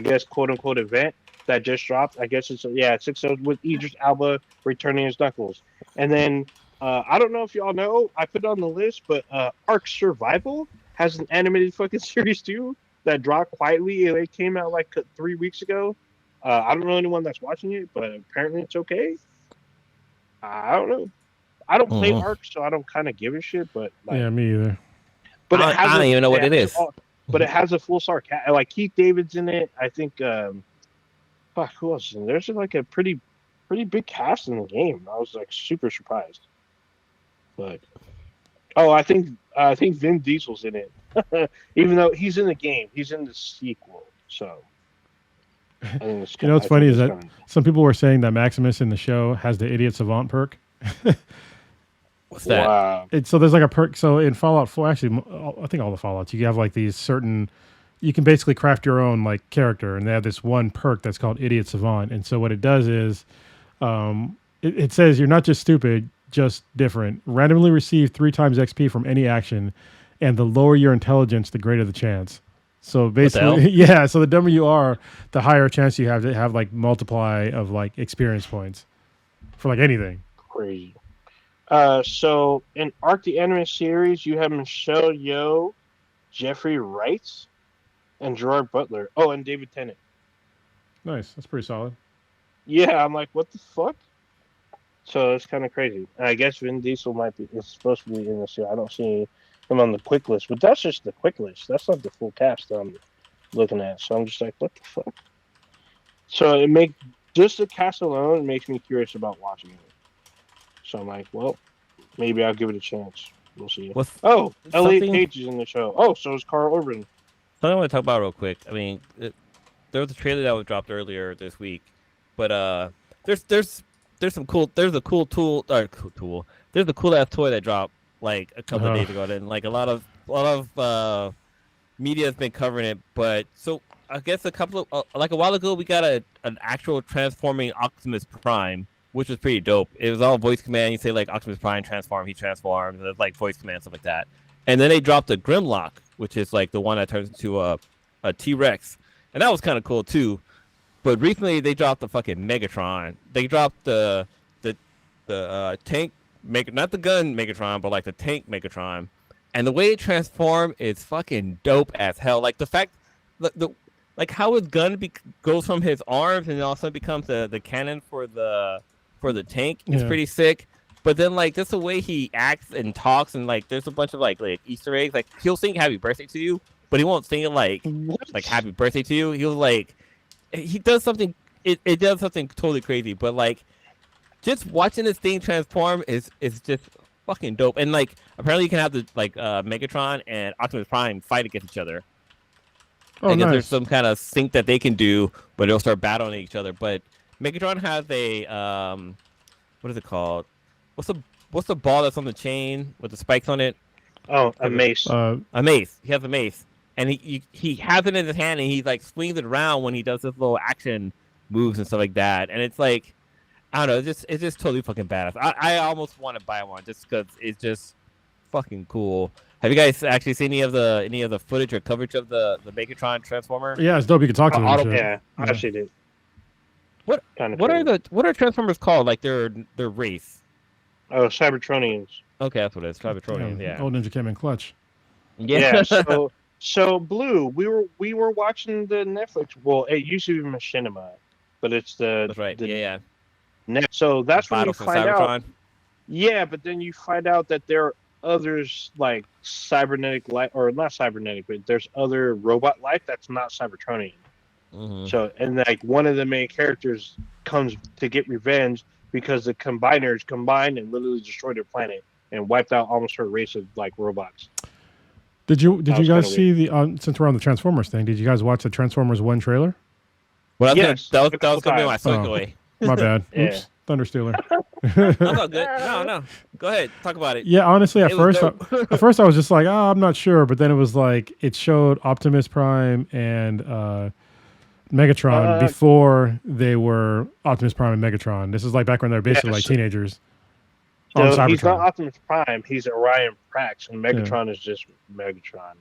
guess, quote unquote event that just dropped. I guess it's 6 episodes with Idris Elba returning as Knuckles, and then I don't know if y'all know, I put it on the list, but Ark Survival has an animated fucking series too. That dropped quietly. It came out like 3 weeks ago. I don't know anyone that's watching it, but apparently it's okay. I don't know. I don't play Ark, so I don't kind of give a shit. But like, yeah, me either. But I don't even know what it is. But it has a full sarcasm. Like Keith David's in it. I think. Who else is in there? There's like a pretty big cast in the game. I was like super surprised. But I think Vin Diesel's in it. Even though he's in the game, he's in the sequel. So, what's funny is that some people were saying that Maximus in the show has the idiot savant perk. What's that? Wow. So there's like a perk. So in Fallout 4, actually, I think all the Fallouts, you have like these certain. You can basically craft your own like character, and they have this one perk that's called Idiot Savant. And so what it does is, it says you're not just stupid, just different. Randomly receive 3 times XP from any action. And the lower your intelligence, the greater the chance. So basically, yeah. So the dumber you are, the higher chance you have to have like multiply of like experience points for like anything. Crazy. So in Ark the Anime series, you have Michelle Yeoh, Jeffrey Wright, and Gerard Butler. Oh, and David Tennant. Nice. That's pretty solid. Yeah, I'm like, what the fuck? So it's kind of crazy. And I guess Vin Diesel is supposed to be in this year. I don't see him on the quick list, but that's just the quick list. That's not the full cast that I'm looking at. So I'm just like, what the fuck? So just the cast alone makes me curious about watching it. So I'm like, well, maybe I'll give it a chance. We'll see. Elliot Page is in the show. Oh, so is Carl Urban. Something I want to talk about real quick. I mean, there was a trailer that was dropped earlier this week, but there's a cool tool. There's a cool ass toy that dropped like a couple of days ago, and like a lot of media has been covering it. But so I guess a while ago we got an actual transforming Optimus Prime, which was pretty dope. It was all voice command. You say like Optimus Prime transform, he transforms, and it's like voice command stuff like that. And then they dropped a Grimlock, which is like the one that turns into a T-Rex, and that was kind of cool too. But recently they dropped the fucking Megatron. They dropped the tank, not the gun Megatron, but like the tank Megatron. And the way it transformed is fucking dope as hell. Like the fact, like how his gun goes from his arms and all of a sudden becomes the cannon for the tank is pretty sick. But then like just the way he acts and talks, and like there's a bunch of like Easter eggs. Like he'll sing "Happy Birthday" to you, but he won't sing it like "Happy Birthday" to you. He'll like he does something. It does something totally crazy. But like just watching this thing transform is just fucking dope. And like apparently you can have the Megatron and Optimus Prime fight against each other. I guess there's some kind of sync that they can do, but they'll start battling each other. But Megatron has a what is it called? What's the ball that's on the chain with the spikes on it? Oh, a mace. A mace. He has a mace, and he has it in his hand, and he like swings it around when he does his little action moves and stuff like that. And it's like, I don't know, it's just totally fucking badass. I almost want to buy one just because it's just fucking cool. Have you guys actually seen any of the footage or coverage of the Megatron Transformer? Yeah, it's dope. You can talk to him. Yeah, I actually did. What are Transformers called? Like their race? Oh, Cybertronians. Okay, that's what it is. Cybertronians. Yeah. Old Ninja came in clutch. Yeah. So Blue, we were watching the Netflix. Well, it used to be Machinima, but it's the. That's right. Yeah. So that's when you find Cybertron. out. Yeah, but then you find out that there are others like cybernetic life, or not cybernetic, but there's other robot life that's not Cybertronian. Mm-hmm. So, and like one of the main characters comes to get revenge because the combiners combined and literally destroyed their planet and wiped out almost her race of like robots. Did you guys see the since we're on the Transformers thing? Did you guys watch the Transformers 1 trailer? Well, yes, that was gonna be my segue. My bad. Yeah. Oops, Thunder Stealer. I'm all good. No. Go ahead. Talk about it. Yeah, honestly, at first I was just like, I'm not sure, but then it was like it showed Optimus Prime and Megatron before they were Optimus Prime and Megatron. This is like back when they were basically like teenagers. So he's not Optimus Prime. He's Orion Prax, and Megatron is just Megatron.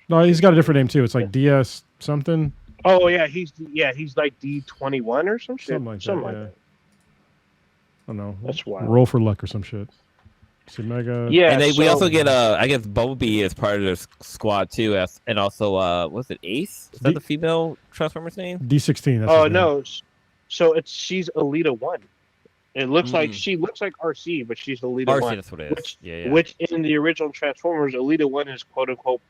No, he's got a different name too. It's like DS something. Oh yeah, he's like D21 or some shit. Something like that. I don't know. That's wild. Roll for luck or some shit. See Mega. Yeah, and we also get I guess Bumblebee as part of their squad too, and also what's it, Ace? Is that the female Transformers name? D16. Oh no, so she's Alita 1. It looks like she looks like RC, but she's Alita 1. RC, that's what it is. Which in the original Transformers, Alita 1 is quote unquote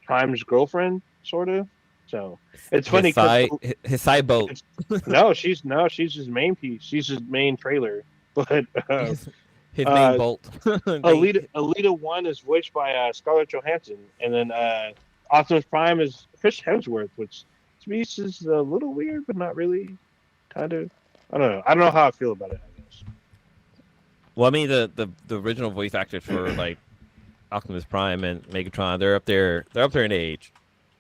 Prime's girlfriend, sort of. So it's funny because his side boat. No, she's his main piece. She's his main trailer. But his main bolt. Alita 1 is voiced by Scarlett Johansson, and then Optimus Prime is Chris Hemsworth, which to me is a little weird, but not really. Kind of. I don't know. I don't know how I feel about it, I guess. Well, I mean, the original voice actors for like Optimus Prime and Megatron, they're up there in age.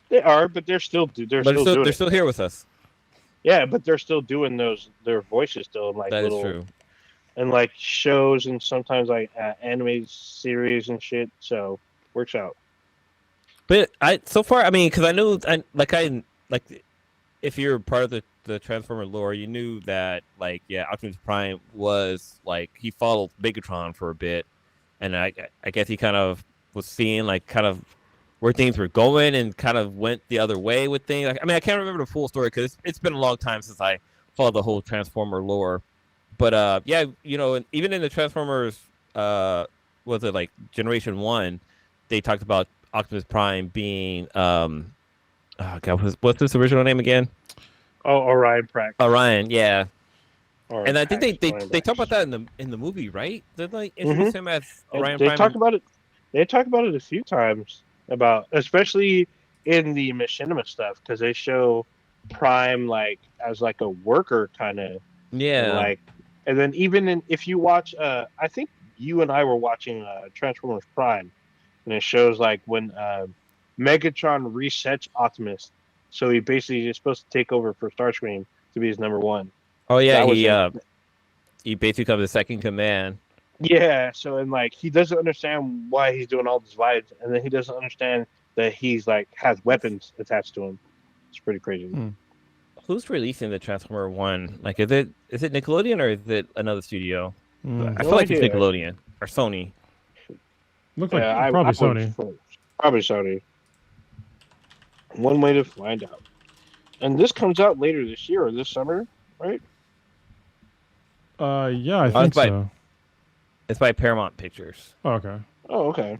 They are, but they're still here with us. Yeah, but they're still doing their voices still in like that little, is true. And like shows and sometimes like anime series and shit. So works out. But so far, I mean, because I knew, if you're part of the Transformer lore, you knew that Optimus Prime was like he followed Megatron for a bit, and I guess he kind of was seeing like kind of where things were going and kind of went the other way with things. Like, I mean, I can't remember the full story because it's been a long time since I followed the whole Transformer lore. But yeah, you know, and even in the Transformers, was it like Generation 1, they talked about Optimus Prime being oh God, what's his original name again? Oh, Orion Prax. Orion, yeah. Or And I think Pax, they Orion talk about Prax. that in the movie, right? They like introduce him as Orion They Prime. talk about it. They talk about it a few times about, especially in the machinima stuff, because they show Prime like as like a worker kind of, and Yeah. like, and then even if you watch, I think you and I were watching Transformers Prime, and it shows like when Megatron resets Optimus, so he basically is supposed to take over for Starscream to be his number one. Oh yeah, That was it. he basically becomes the second command. Yeah, so and like he doesn't understand why he's doing all these vibes, and then he doesn't understand that he's like has weapons attached to him. It's pretty crazy. Who's releasing the Transformer 1? Like, is it Nickelodeon or is it another studio? I feel No like it's idea. Nickelodeon or Sony. Look like I probably would Sony. Probably Sony. One way to find out. And this comes out later this year or this summer, right? Yeah, I think so. It's by Paramount Pictures. Oh, okay. Oh, okay.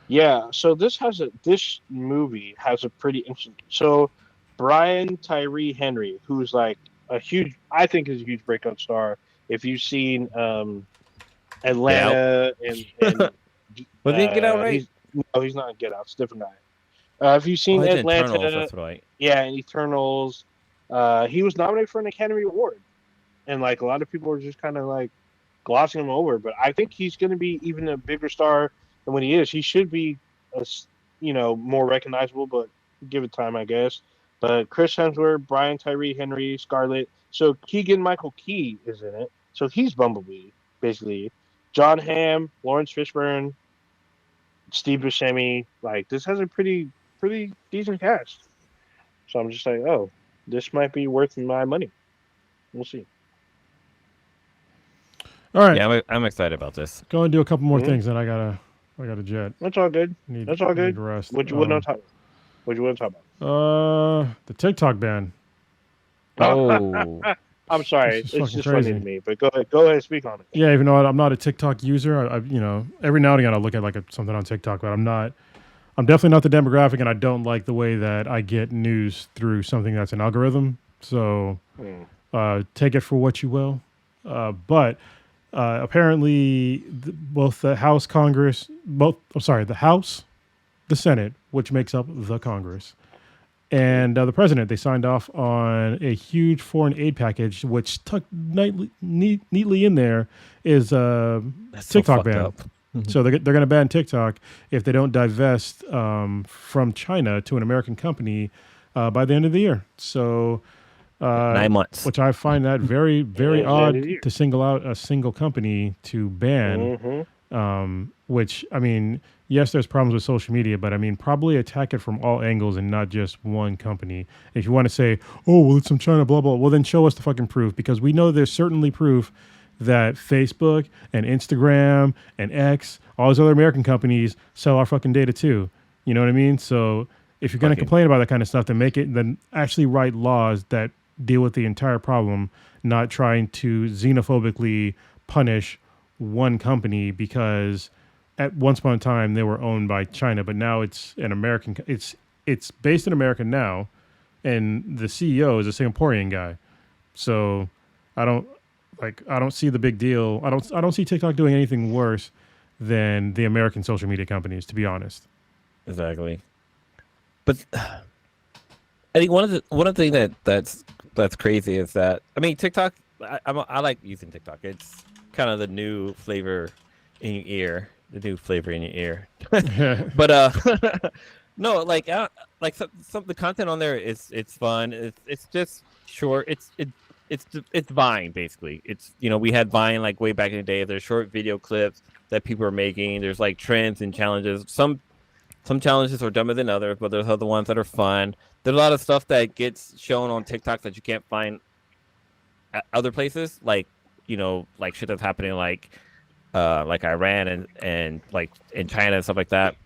Yeah, so this movie has a pretty interesting. So Brian Tyree Henry, who's like I think is a huge breakout star. If you've seen Atlanta and Was he Get Out, right? He's not in Get Out. It's a different guy. If you've seen Atlanta, Eternals, that's right. Yeah, and Eternals, he was nominated for an Academy Award, and like a lot of people were just kind of like glossing him over. But I think he's going to be even a bigger star than what he is. He should be, more recognizable, but give it time, I guess. But Chris Hemsworth, Brian Tyree Henry, Scarlett. So Keegan Michael Key is in it. So he's Bumblebee, basically. John Hamm, Lawrence Fishburne, Steve Buscemi. Like, this has a pretty decent cast. So I'm just like, oh, this might be worth my money. We'll see. All right. Yeah, I'm excited about this. Go and do a couple more things, and I gotta jet. That's all good. That's all good. Need rest. What you want to talk about? The TikTok ban. Oh, I'm sorry. This is It's fucking just crazy. funny to me. But go ahead and speak on it. Yeah, even though I'm not a TikTok user, I every now and again I look at like something on TikTok, but I'm definitely not the demographic, and I don't like the way that I get news through something that's an algorithm. So take it for what you will. But apparently, both the House, the House, the Senate, which makes up the Congress, and the president, they signed off on a huge foreign aid package, which tucked neatly in there is TikTok ban. So they're going to ban TikTok if they don't divest from China to an American company by the end of the year. So 9 months, which I find that very, very odd to single out a single company to ban. Which, I mean, yes, there's problems with social media, but I mean, probably attack it from all angles and not just one company. If you want to say, oh, well, it's from China, blah, blah, well, then show us the fucking proof, because we know there's certainly proof that Facebook and Instagram and X, all those other American companies sell our fucking data too. You know what I mean? So if you're going to complain about that kind of stuff, then actually write laws that deal with the entire problem, not trying to xenophobically punish one company because at once upon a time they were owned by China, but now it's an American. It's based in America now, and the CEO is a Singaporean guy. So I don't see the big deal. I don't see TikTok doing anything worse than the American social media companies, to be honest. Exactly. But I think one of the things that's crazy is that, I mean, TikTok. I like using TikTok. It's kind of the new flavor in your ear. But no, like some the content on there it's fun. It's just short. It's Vine basically. It's, we had Vine like way back in the day. There's short video clips that people are making. There's like trends and challenges. Some challenges are dumber than others, but there's other ones that are fun. There's a lot of stuff that gets shown on TikTok that you can't find at other places, like like shit that's happening like Iran and like in China and stuff like that.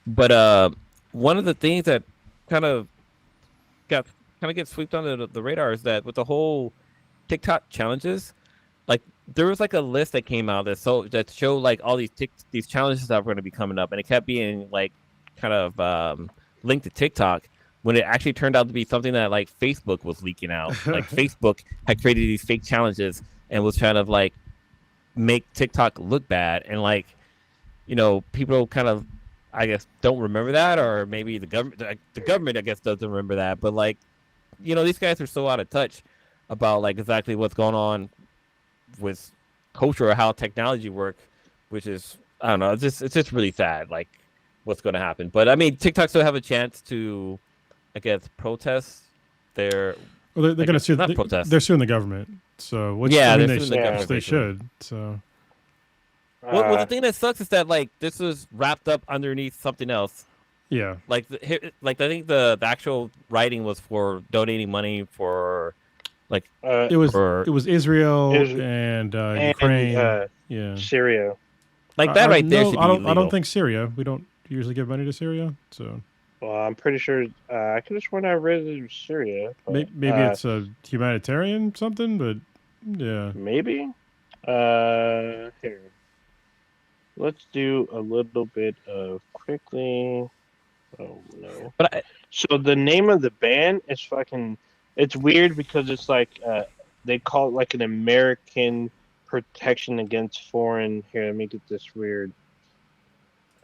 But one of the things that kind of got kind of gets swept under the radar is that with the whole TikTok challenges, like there was like a list that came out that showed like all these challenges that were going to be coming up, and it kept being like kind of linked to TikTok when it actually turned out to be something that like Facebook was leaking out. Like Facebook had created these fake challenges and was trying to like make TikTok look bad, and like people kind of I guess don't remember that, or maybe the government I guess doesn't remember that, but like these guys are so out of touch about like exactly what's going on with culture or how technology work, which is I don't know, it's just really sad like what's going to happen. But I mean, TikTok still have a chance to I guess protest their Well, they're going to sue. not protest. They're suing the government. So which, yeah, I mean, they're suing the government. They basically. should. So Well, the thing that sucks is that like this was wrapped up underneath something else. yeah, Like I think the actual writing was for donating money for like it was Israel and Ukraine. Yeah, Syria. like that right there. No, Should be I illegal. don't think Syria. We don't usually give money to Syria. So Well, I'm pretty sure. I could have sworn I read it was Syria. But, maybe it's a humanitarian something, but yeah. Maybe. Here. Let's do a little bit of quickly. Oh no. But So the name of the band is fucking. It's weird because it's like they call it like an American protection against foreign. Here, let me get this weird.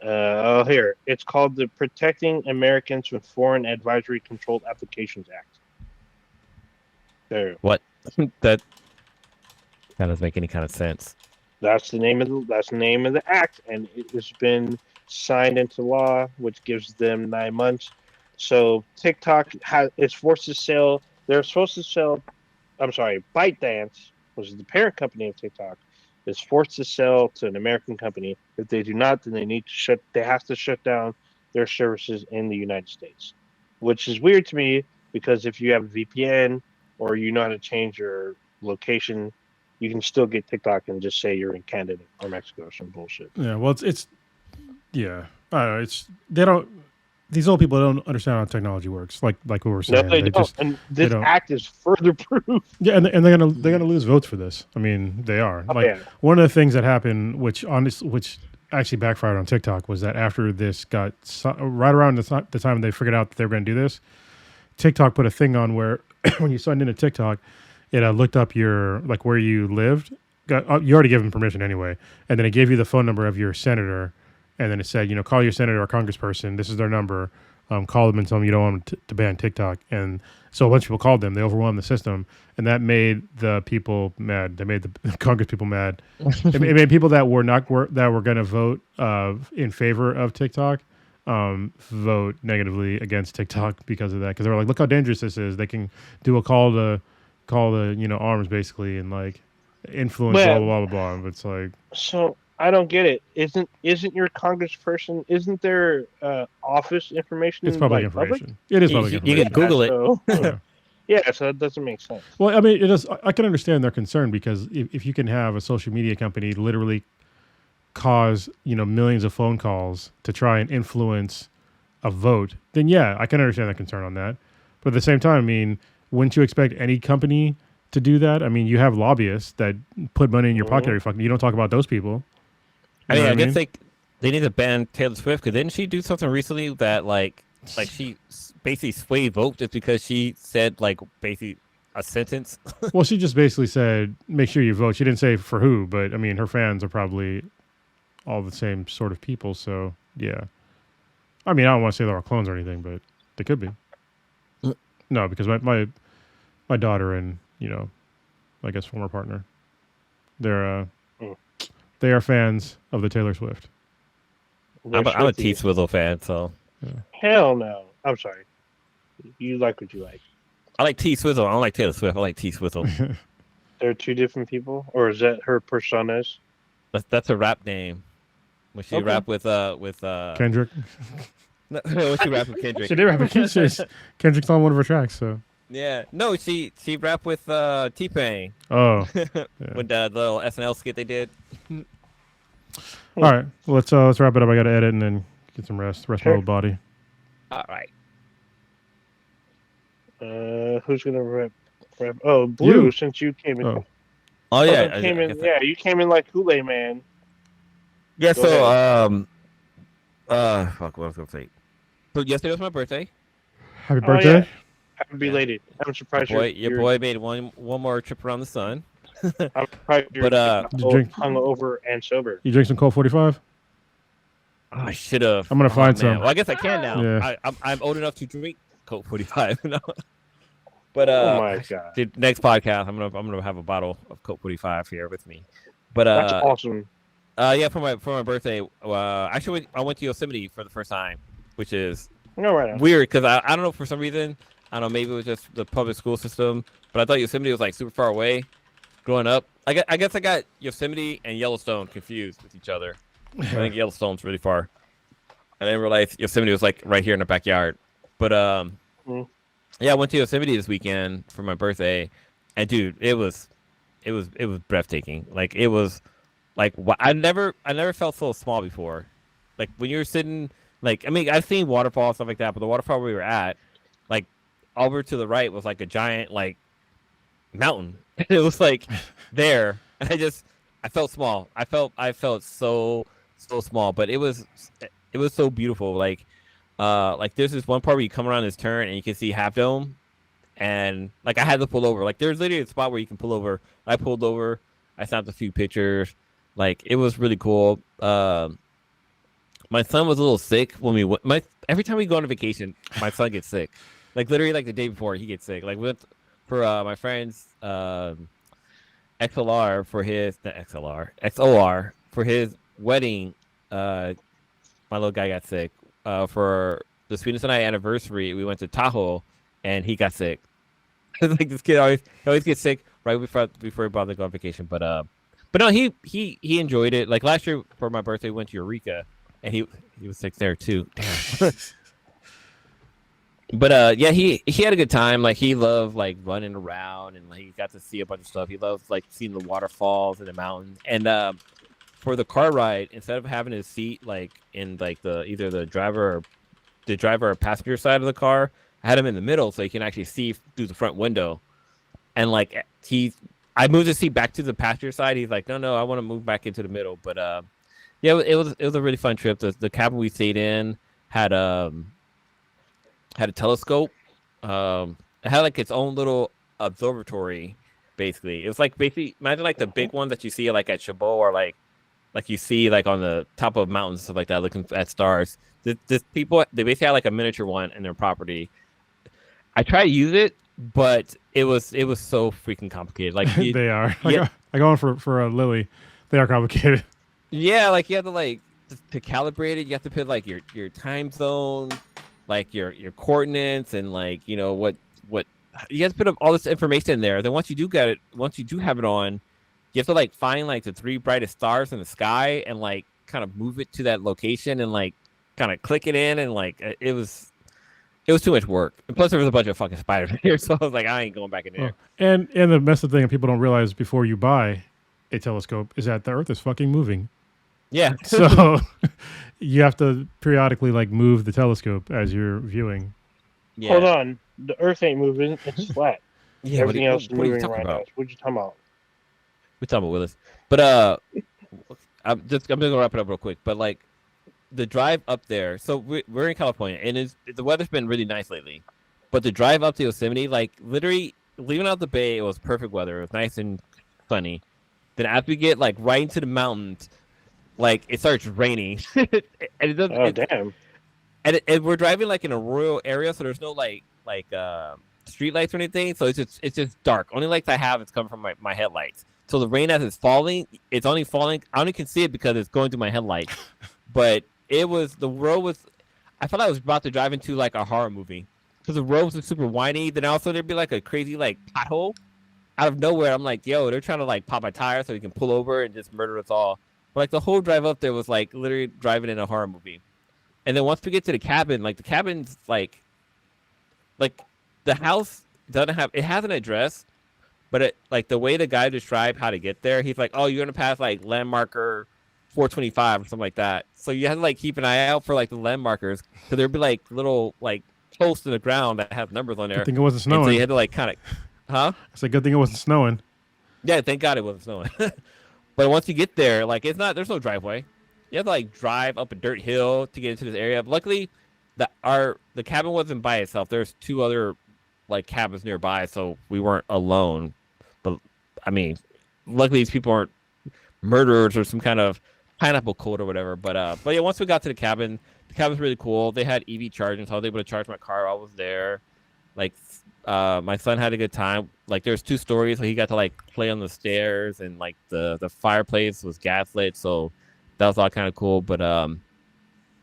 Here it's called the Protecting Americans from Foreign Advisory Controlled Applications Act. There. what that doesn't make any kind of sense. That's the name of the act, and it has been signed into law, which gives them 9 months. So TikTok is forced to sell. They're supposed to sell. I'm sorry, ByteDance, which is the parent company of TikTok, is forced to sell to an American company. If they do not, then they have to shut down their services in the United States, which is weird to me because if you have a VPN or you know how to change your location, you can still get TikTok and just say you're in Canada or Mexico or some bullshit. Yeah, well, it's yeah. I don't know. They don't. These old people don't understand how technology works. Like we were saying, No, they don't. And this act is further proof. Yeah, and they're gonna lose votes for this. I mean, they are. One of the things that happened, which actually backfired on TikTok, was that after this got right around the time they figured out that they were going to do this, TikTok put a thing on where when you signed into TikTok, it looked up your where you lived. You already gave them permission anyway, and then it gave you the phone number of your senator. And then it said, call your senator or congressperson. This is their number. Call them and tell them you don't want them to ban TikTok. And so a bunch of people called them. They overwhelmed the system. And that made the people mad. They made the Congress people mad. It made people that were going to vote in favor of TikTok vote negatively against TikTok because of that. Because they were like, look how dangerous this is. They can do a call to arms basically and like influence blah, blah, blah, blah, blah. It's like... So... I don't get it. Isn't your congressperson? Isn't their office information? It's public information. It is public information. You can Google it. So, yeah, so that doesn't make sense. Well, I mean, it does. I can understand their concern because if you can have a social media company literally cause millions of phone calls to try and influence a vote, then yeah, I can understand the concern on that. But at the same time, I mean, wouldn't you expect any company to do that? I mean, you have lobbyists that put money in your pocket every fucking. You don't talk about those people. I mean, I guess they need to ban Taylor Swift because didn't she do something recently that like she basically swayed vote just because she said like basically a sentence? Well, she just basically said make sure you vote. She didn't say for who, but I mean her fans are probably all the same sort of people. So yeah, I mean I don't want to say they're all clones or anything, but they could be. No, because my daughter and I guess former partner, they are fans of the Taylor Swift. I'm a T-Swizzle fan, so... Yeah. Hell no. I'm sorry. You like what you like. I like T-Swizzle. I don't like Taylor Swift. I like T-Swizzle. They're two different people? Or is that her personas? That's a rap name. When she rap with Kendrick. No, when she rap with Kendrick. She did rap with Kendrick. Kendrick's on one of her tracks, so... Yeah, no, she rapped with T-Pain. Oh, yeah. With the little SNL skit they did. All right, let's wrap it up. I got to edit and then Get some rest. Rest my little body. All right. Who's gonna rep? Oh, Blue. You. Since you came in. Oh. Oh You yeah. came in. Yeah, you came in like Kool-Aid Man. Yeah. Go So ahead. fuck. What was I gonna say? So yesterday was my birthday. Happy birthday. Yeah. Happy belated. I'm surprised Your boy made one more trip around the sun. I'm surprised you're Did you drink? hungover and sober. You drink some Colt 45? Oh, I should have. I'm gonna find some. Well, I guess I can now. Yeah. I'm old enough to drink Coke 45. You know? But Oh my god, dude, next podcast I'm gonna have a bottle of Coke 45 here with me. But that's awesome. Yeah, for my birthday, actually I went to Yosemite for the first time, which is weird because I don't know, for some reason, I don't know, maybe it was just the public school system, but I thought Yosemite was like super far away. Growing up, I guess I got Yosemite and Yellowstone confused with each other. I think Yellowstone's really far. I didn't realize Yosemite was like right here in the backyard. But yeah, I went to Yosemite this weekend for my birthday, and dude, it was breathtaking. Like it was like I never felt so small before. Like when you're sitting, like I mean I've seen waterfalls stuff like that, but the waterfall we were at, like over to the right was like a giant like mountain. It was like there, and I felt small. I felt so small, but it was so beautiful. Like there's this one part where you come around this turn and you can see Half Dome, and like I had to pull over. Like there's literally a spot where you can pull over. I pulled over. I snapped a few pictures. Like it was really cool. My son was a little sick when we went. Every time we go on a vacation, my son gets sick. Like literally, like the day before, he gets sick. Like we went for my friend's XLR for his XOR for his wedding. My little guy got sick. For the Sweetness and I anniversary, we went to Tahoe, and he got sick. Like this kid always gets sick right before he bother to go on vacation. But no, he enjoyed it. Like last year for my birthday, we went to Eureka, and he was sick there too. Damn. But yeah, he had a good time. Like he loved like running around, and like, he got to see a bunch of stuff. He loved like seeing the waterfalls and the mountains. And for the car ride, instead of having his seat like in like either the driver or passenger side of the car, I had him in the middle so he can actually see through the front window. And like I moved his seat back to the passenger side. He's like, no, I want to move back into the middle. But yeah, it was a really fun trip. The cabin we stayed in had a telescope. It had like its own little observatory. Basically, it was like imagine like the big one that you see like at Chabot, or like you see like on the top of mountains, stuff like that, looking at stars. This people, they basically had like a miniature one in their property. I tried to use it, but it was so freaking complicated. Like they are. Yeah. I go on for a Lily. They are complicated. Yeah, like you have to like to calibrate it. You have to put like your time zone, like your coordinates, and like you know what you have to put up all this information in there. Then once you do have it on, you have to like find like the 3 brightest stars in the sky and like kind of move it to that location and like kind of click it in, and like it was too much work. And plus there was a bunch of fucking spiders here, so I was like, I ain't going back in there. And the messed thing that people don't realize before you buy a telescope is that the Earth is fucking moving. Yeah. So you have to periodically like move the telescope as you're viewing. Yeah. Hold on, the Earth ain't moving; it's flat. Yeah. Everything else is moving around us. What you talking about? We're talking about Willis. But I'm gonna wrap it up real quick. But like the drive up there, so we're in California, and the weather's been really nice lately. But the drive up to Yosemite, like literally leaving out the bay, it was perfect weather. It was nice and sunny. Then as we get like right into the mountains, like it starts raining. And it doesn't. Oh damn! And we're driving like in a rural area, so there's no like street lights or anything. So it's just dark. Only lights I have is coming from my headlights. So the rain as it's falling, it's only falling. I only can see it because it's going through my headlights. But the road was. I felt I was about to drive into like a horror movie because the roads were super windy. Then also there'd be like a crazy like pothole out of nowhere. I'm like, yo, they're trying to like pop my tire so we can pull over and just murder us all. But like the whole drive up there was like literally driving in a horror movie. And then once we get to the cabin, like the cabin's like the house has an address, but it like the way the guy described how to get there, he's like, oh, you're gonna pass like landmarker 425 or something like that. So you had to like keep an eye out for like the landmarkers, because there'd be like little like posts in the ground that have numbers on there. I think it wasn't And so snowing. you had to like kind of, huh? It's a good thing it wasn't snowing. Yeah, thank God it wasn't snowing. But once you get there, like there's no driveway. You have to like drive up a dirt hill to get into this area. But luckily, the cabin wasn't by itself. There's 2 other like cabins nearby, so we weren't alone. But I mean, luckily these people aren't murderers or some kind of pineapple cult or whatever. But yeah, once we got to the cabin's really cool. They had EV charging, so I was able to charge my car while I was there. Like, my son had a good time. Like, there's 2 stories, so he got to like play on the stairs, and like the fireplace was gaslit, so that was all kind of cool. But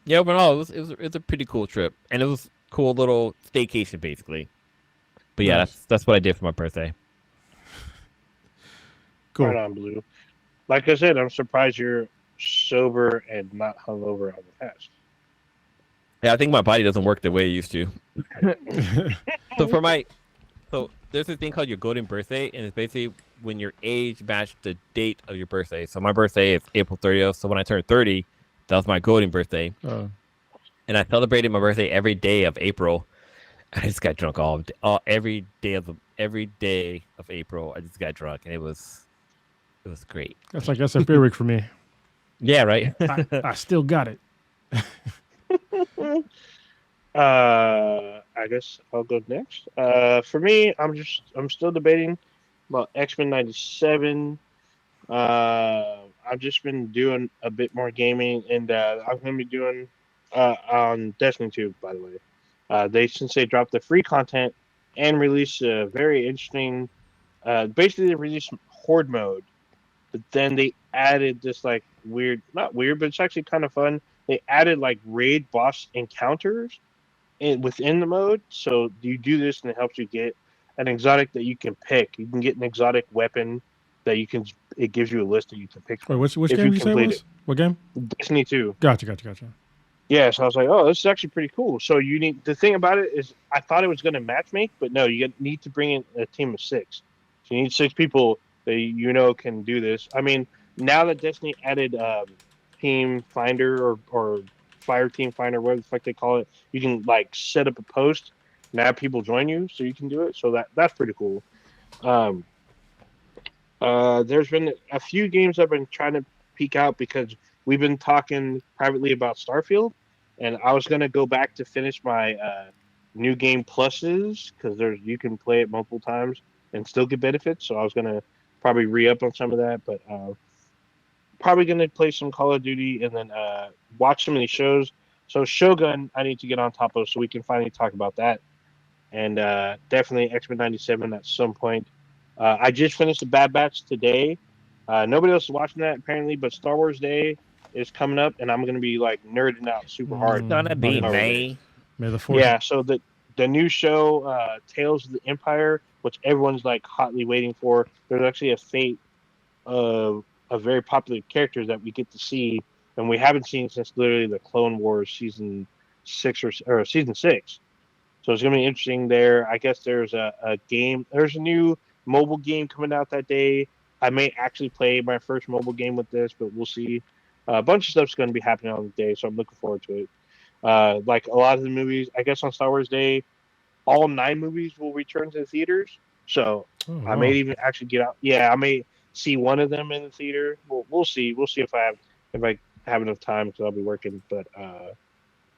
yeah, overall it was a pretty cool trip, and it was a cool little staycation basically. But yeah, Nice. that's what I did for my birthday. Cool. Right on, Blue. Like I said, I'm surprised you're sober and not hungover on the test. Yeah, I think my body doesn't work the way it used to. So there's this thing called your golden birthday, and it's basically when your age matched the date of your birthday. So my birthday is April 30th. So when I turned 30, that was my golden birthday, and I celebrated my birthday every day of April. I just got drunk every day of April. I just got drunk, and it was great. That's like SFB week for me. Yeah, right. I still got it. I guess I'll go next. For me, I'm still debating about X-Men 97. I've just been doing a bit more gaming, and I'm going to be doing on Destiny 2, by the way. Since they dropped the free content and released a very interesting, basically they released Horde mode, but then they added this like weird, not weird, but it's actually kind of fun. They added like raid boss encounters within the mode. So you do this and it helps you get an exotic that you can pick. You can get an exotic weapon that it gives you a list that you can pick from. Wait, which game did you say it was? What game? Destiny 2. Gotcha. Yeah, so I was like, oh, this is actually pretty cool. So the thing about it is I thought it was going to matchmake, but no, you need to bring in a team of 6. So you need 6 people that can do this. I mean, now that Destiny added Team Finder or Fire Team Finder, whatever the fuck they call it, you can like set up a post and have people join you, so you can do it. So that's pretty cool. There's been a few games I've been trying to peek out because we've been talking privately about Starfield, and I was gonna go back to finish my new game pluses because you can play it multiple times and still get benefits. So I was gonna probably re-up on some of that, but probably gonna play some Call of Duty and then watch some of these shows. So Shogun, I need to get on top of so we can finally talk about that, and definitely X-Men 97 at some point. I just finished the Bad Batch today. Nobody else is watching that apparently, but Star Wars Day is coming up, and I'm going to be like nerding out super hard. It's gonna be May. May the 4th. Yeah, so the new show, Tales of the Empire, which everyone's like hotly waiting for. There's actually a fate of a very popular character that we get to see, and we haven't seen since literally the Clone Wars season 6 or season 6. So it's going to be interesting there. I guess there's a game. There's a new mobile game coming out that day. I may actually play my first mobile game with this, but we'll see. A bunch of stuff's going to be happening on the day, so I'm looking forward to it. Like a lot of the movies, I guess on Star Wars Day, all 9 movies will return to the theaters. So I may even actually get out. Yeah, I may see one of them in the theater. We'll see. We'll see if I have enough time because I'll be working. But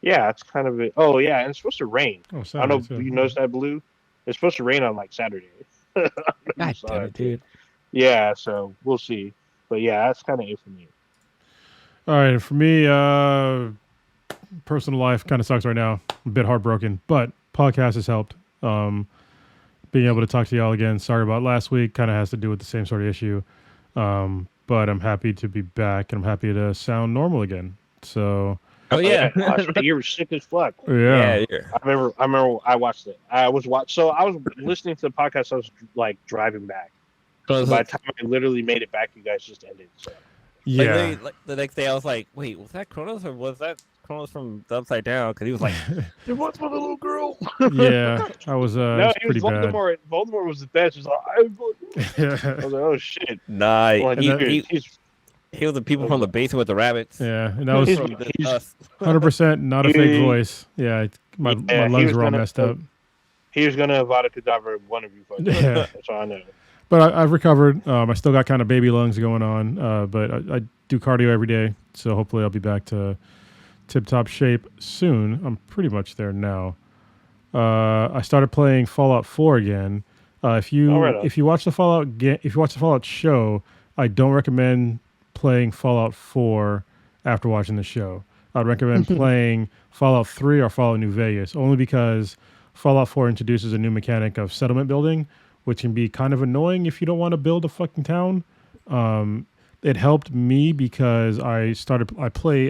yeah, it's kind of it. Oh yeah, and it's supposed to rain. Oh, I don't know if you noticed that, Blue. It's supposed to rain on like Saturday. God damn it, dude. Yeah, so we'll see. But yeah, that's kind of it for me. All right, for me, personal life kind of sucks right now. I'm a bit heartbroken, but podcast has helped. Being able to talk to y'all again. Sorry about last week. Kind of has to do with the same sort of issue. But I'm happy to be back, and I'm happy to sound normal again. So. Oh yeah, you were sick as fuck. Yeah. I remember. I watched it. I was listening to the podcast. I was like driving back. So by the time I literally made it back, you guys just ended. So. Yeah. Like the next day, I was like, "Wait, was that Kronos or was that Kronos from the Upside Down?" Because he was like, "There was one little girl." Yeah, I was. No, it was he was pretty Voldemort. bad. Voldemort was the best. He was like, I was like, oh shit. Nah, Well, He was the people from the basement with the rabbits. Yeah, and that was He's- he's- Us. 100% not a fake voice. Yeah, my Yeah, he lungs was were all gonna- messed up. He was gonna Avada Kedavra one of you folks. Yeah. That's all I know. But I've recovered. I still got kind of baby lungs going on, but I do cardio every day, so hopefully I'll be back to tip-top shape soon. I'm pretty much there now. I started playing Fallout 4 again. If you watch the Fallout show, I don't recommend playing Fallout 4 after watching the show. I'd recommend playing Fallout 3 or Fallout New Vegas, only because Fallout 4 introduces a new mechanic of settlement building, which can be kind of annoying if you don't want to build a fucking town. It helped me because I play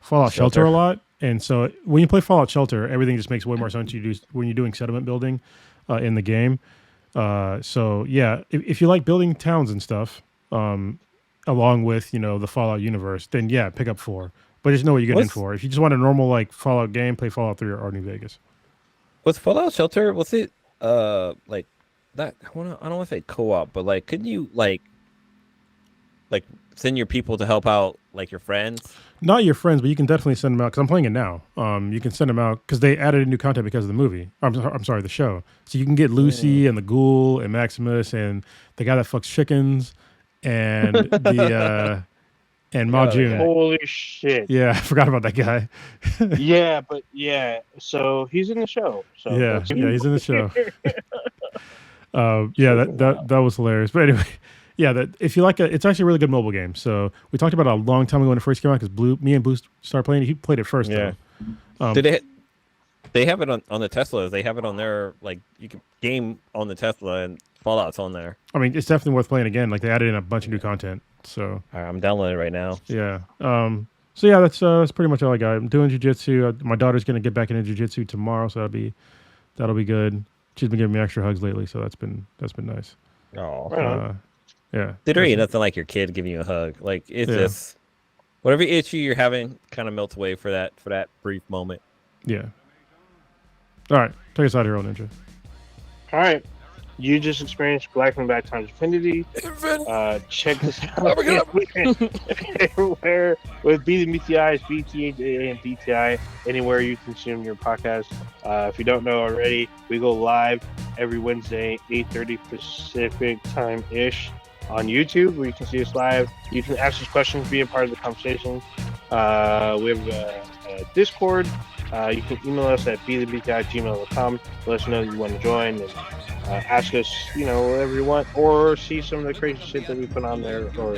Fallout Shelter a lot, and so when you play Fallout Shelter, everything just makes way more sense when you're doing settlement building in the game. So yeah, if you like building towns and stuff, along with the Fallout universe, then yeah, pick up 4. But just know what you're getting in for. If you just want a normal like Fallout game, play Fallout 3 or New Vegas. Was Fallout Shelter? Was it like that? I don't want to say co-op, but like, couldn't you like send your people to help out like your friends? Not your friends, but you can definitely send them out because I'm playing it now. You can send them out because they added new content because of the movie. I'm sorry, the show. So you can get Lucy and the Ghoul and Maximus and the guy that fucks chickens and the and Ma June. Holy shit! Yeah, I forgot about that guy. So he's in the show. So yeah, he's in the show. That was hilarious. But anyway. Yeah, if you like it's actually a really good mobile game. So we talked about it a long time ago when it first came out because me and Blue started playing it. He played it first. Yeah. Though. They have it on the Teslas. They have it on their like you can game on the Tesla and Fallout's on there. I mean, it's definitely worth playing again. Like they added in a bunch of new content. So I'm downloading it right now. Yeah. So yeah, that's pretty much all I got. I'm doing jiu-jitsu. My daughter's gonna get back into jiu-jitsu tomorrow, so that'll be good. She's been giving me extra hugs lately, so that's been nice. Oh. Yeah. Literally nothing like your kid giving you a hug. Like it's just whatever issue you're having kind of melts away for that brief moment. Yeah. All right, take us out here, old ninja. All right, you just experienced Black and Black times Infinity. Check this out everywhere with Be the BTI, BTHA and BTI. Anywhere you consume your podcast. If you don't know already, we go live every Wednesday, 8:30 Pacific time ish. On YouTube, where you can see us live. You can ask us questions, be a part of the conversation. We have a Discord. You can email us at bethebti@gmail.com. Let us know you want to join and ask us, whatever you want, or see some of the crazy shit that we put on there, or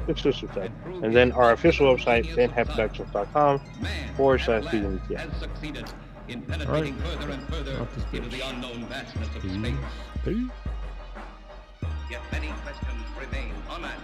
exclusive stuff. And then our official website, fanhatproductions.com/bethebti. All right. Yet many questions remain unanswered.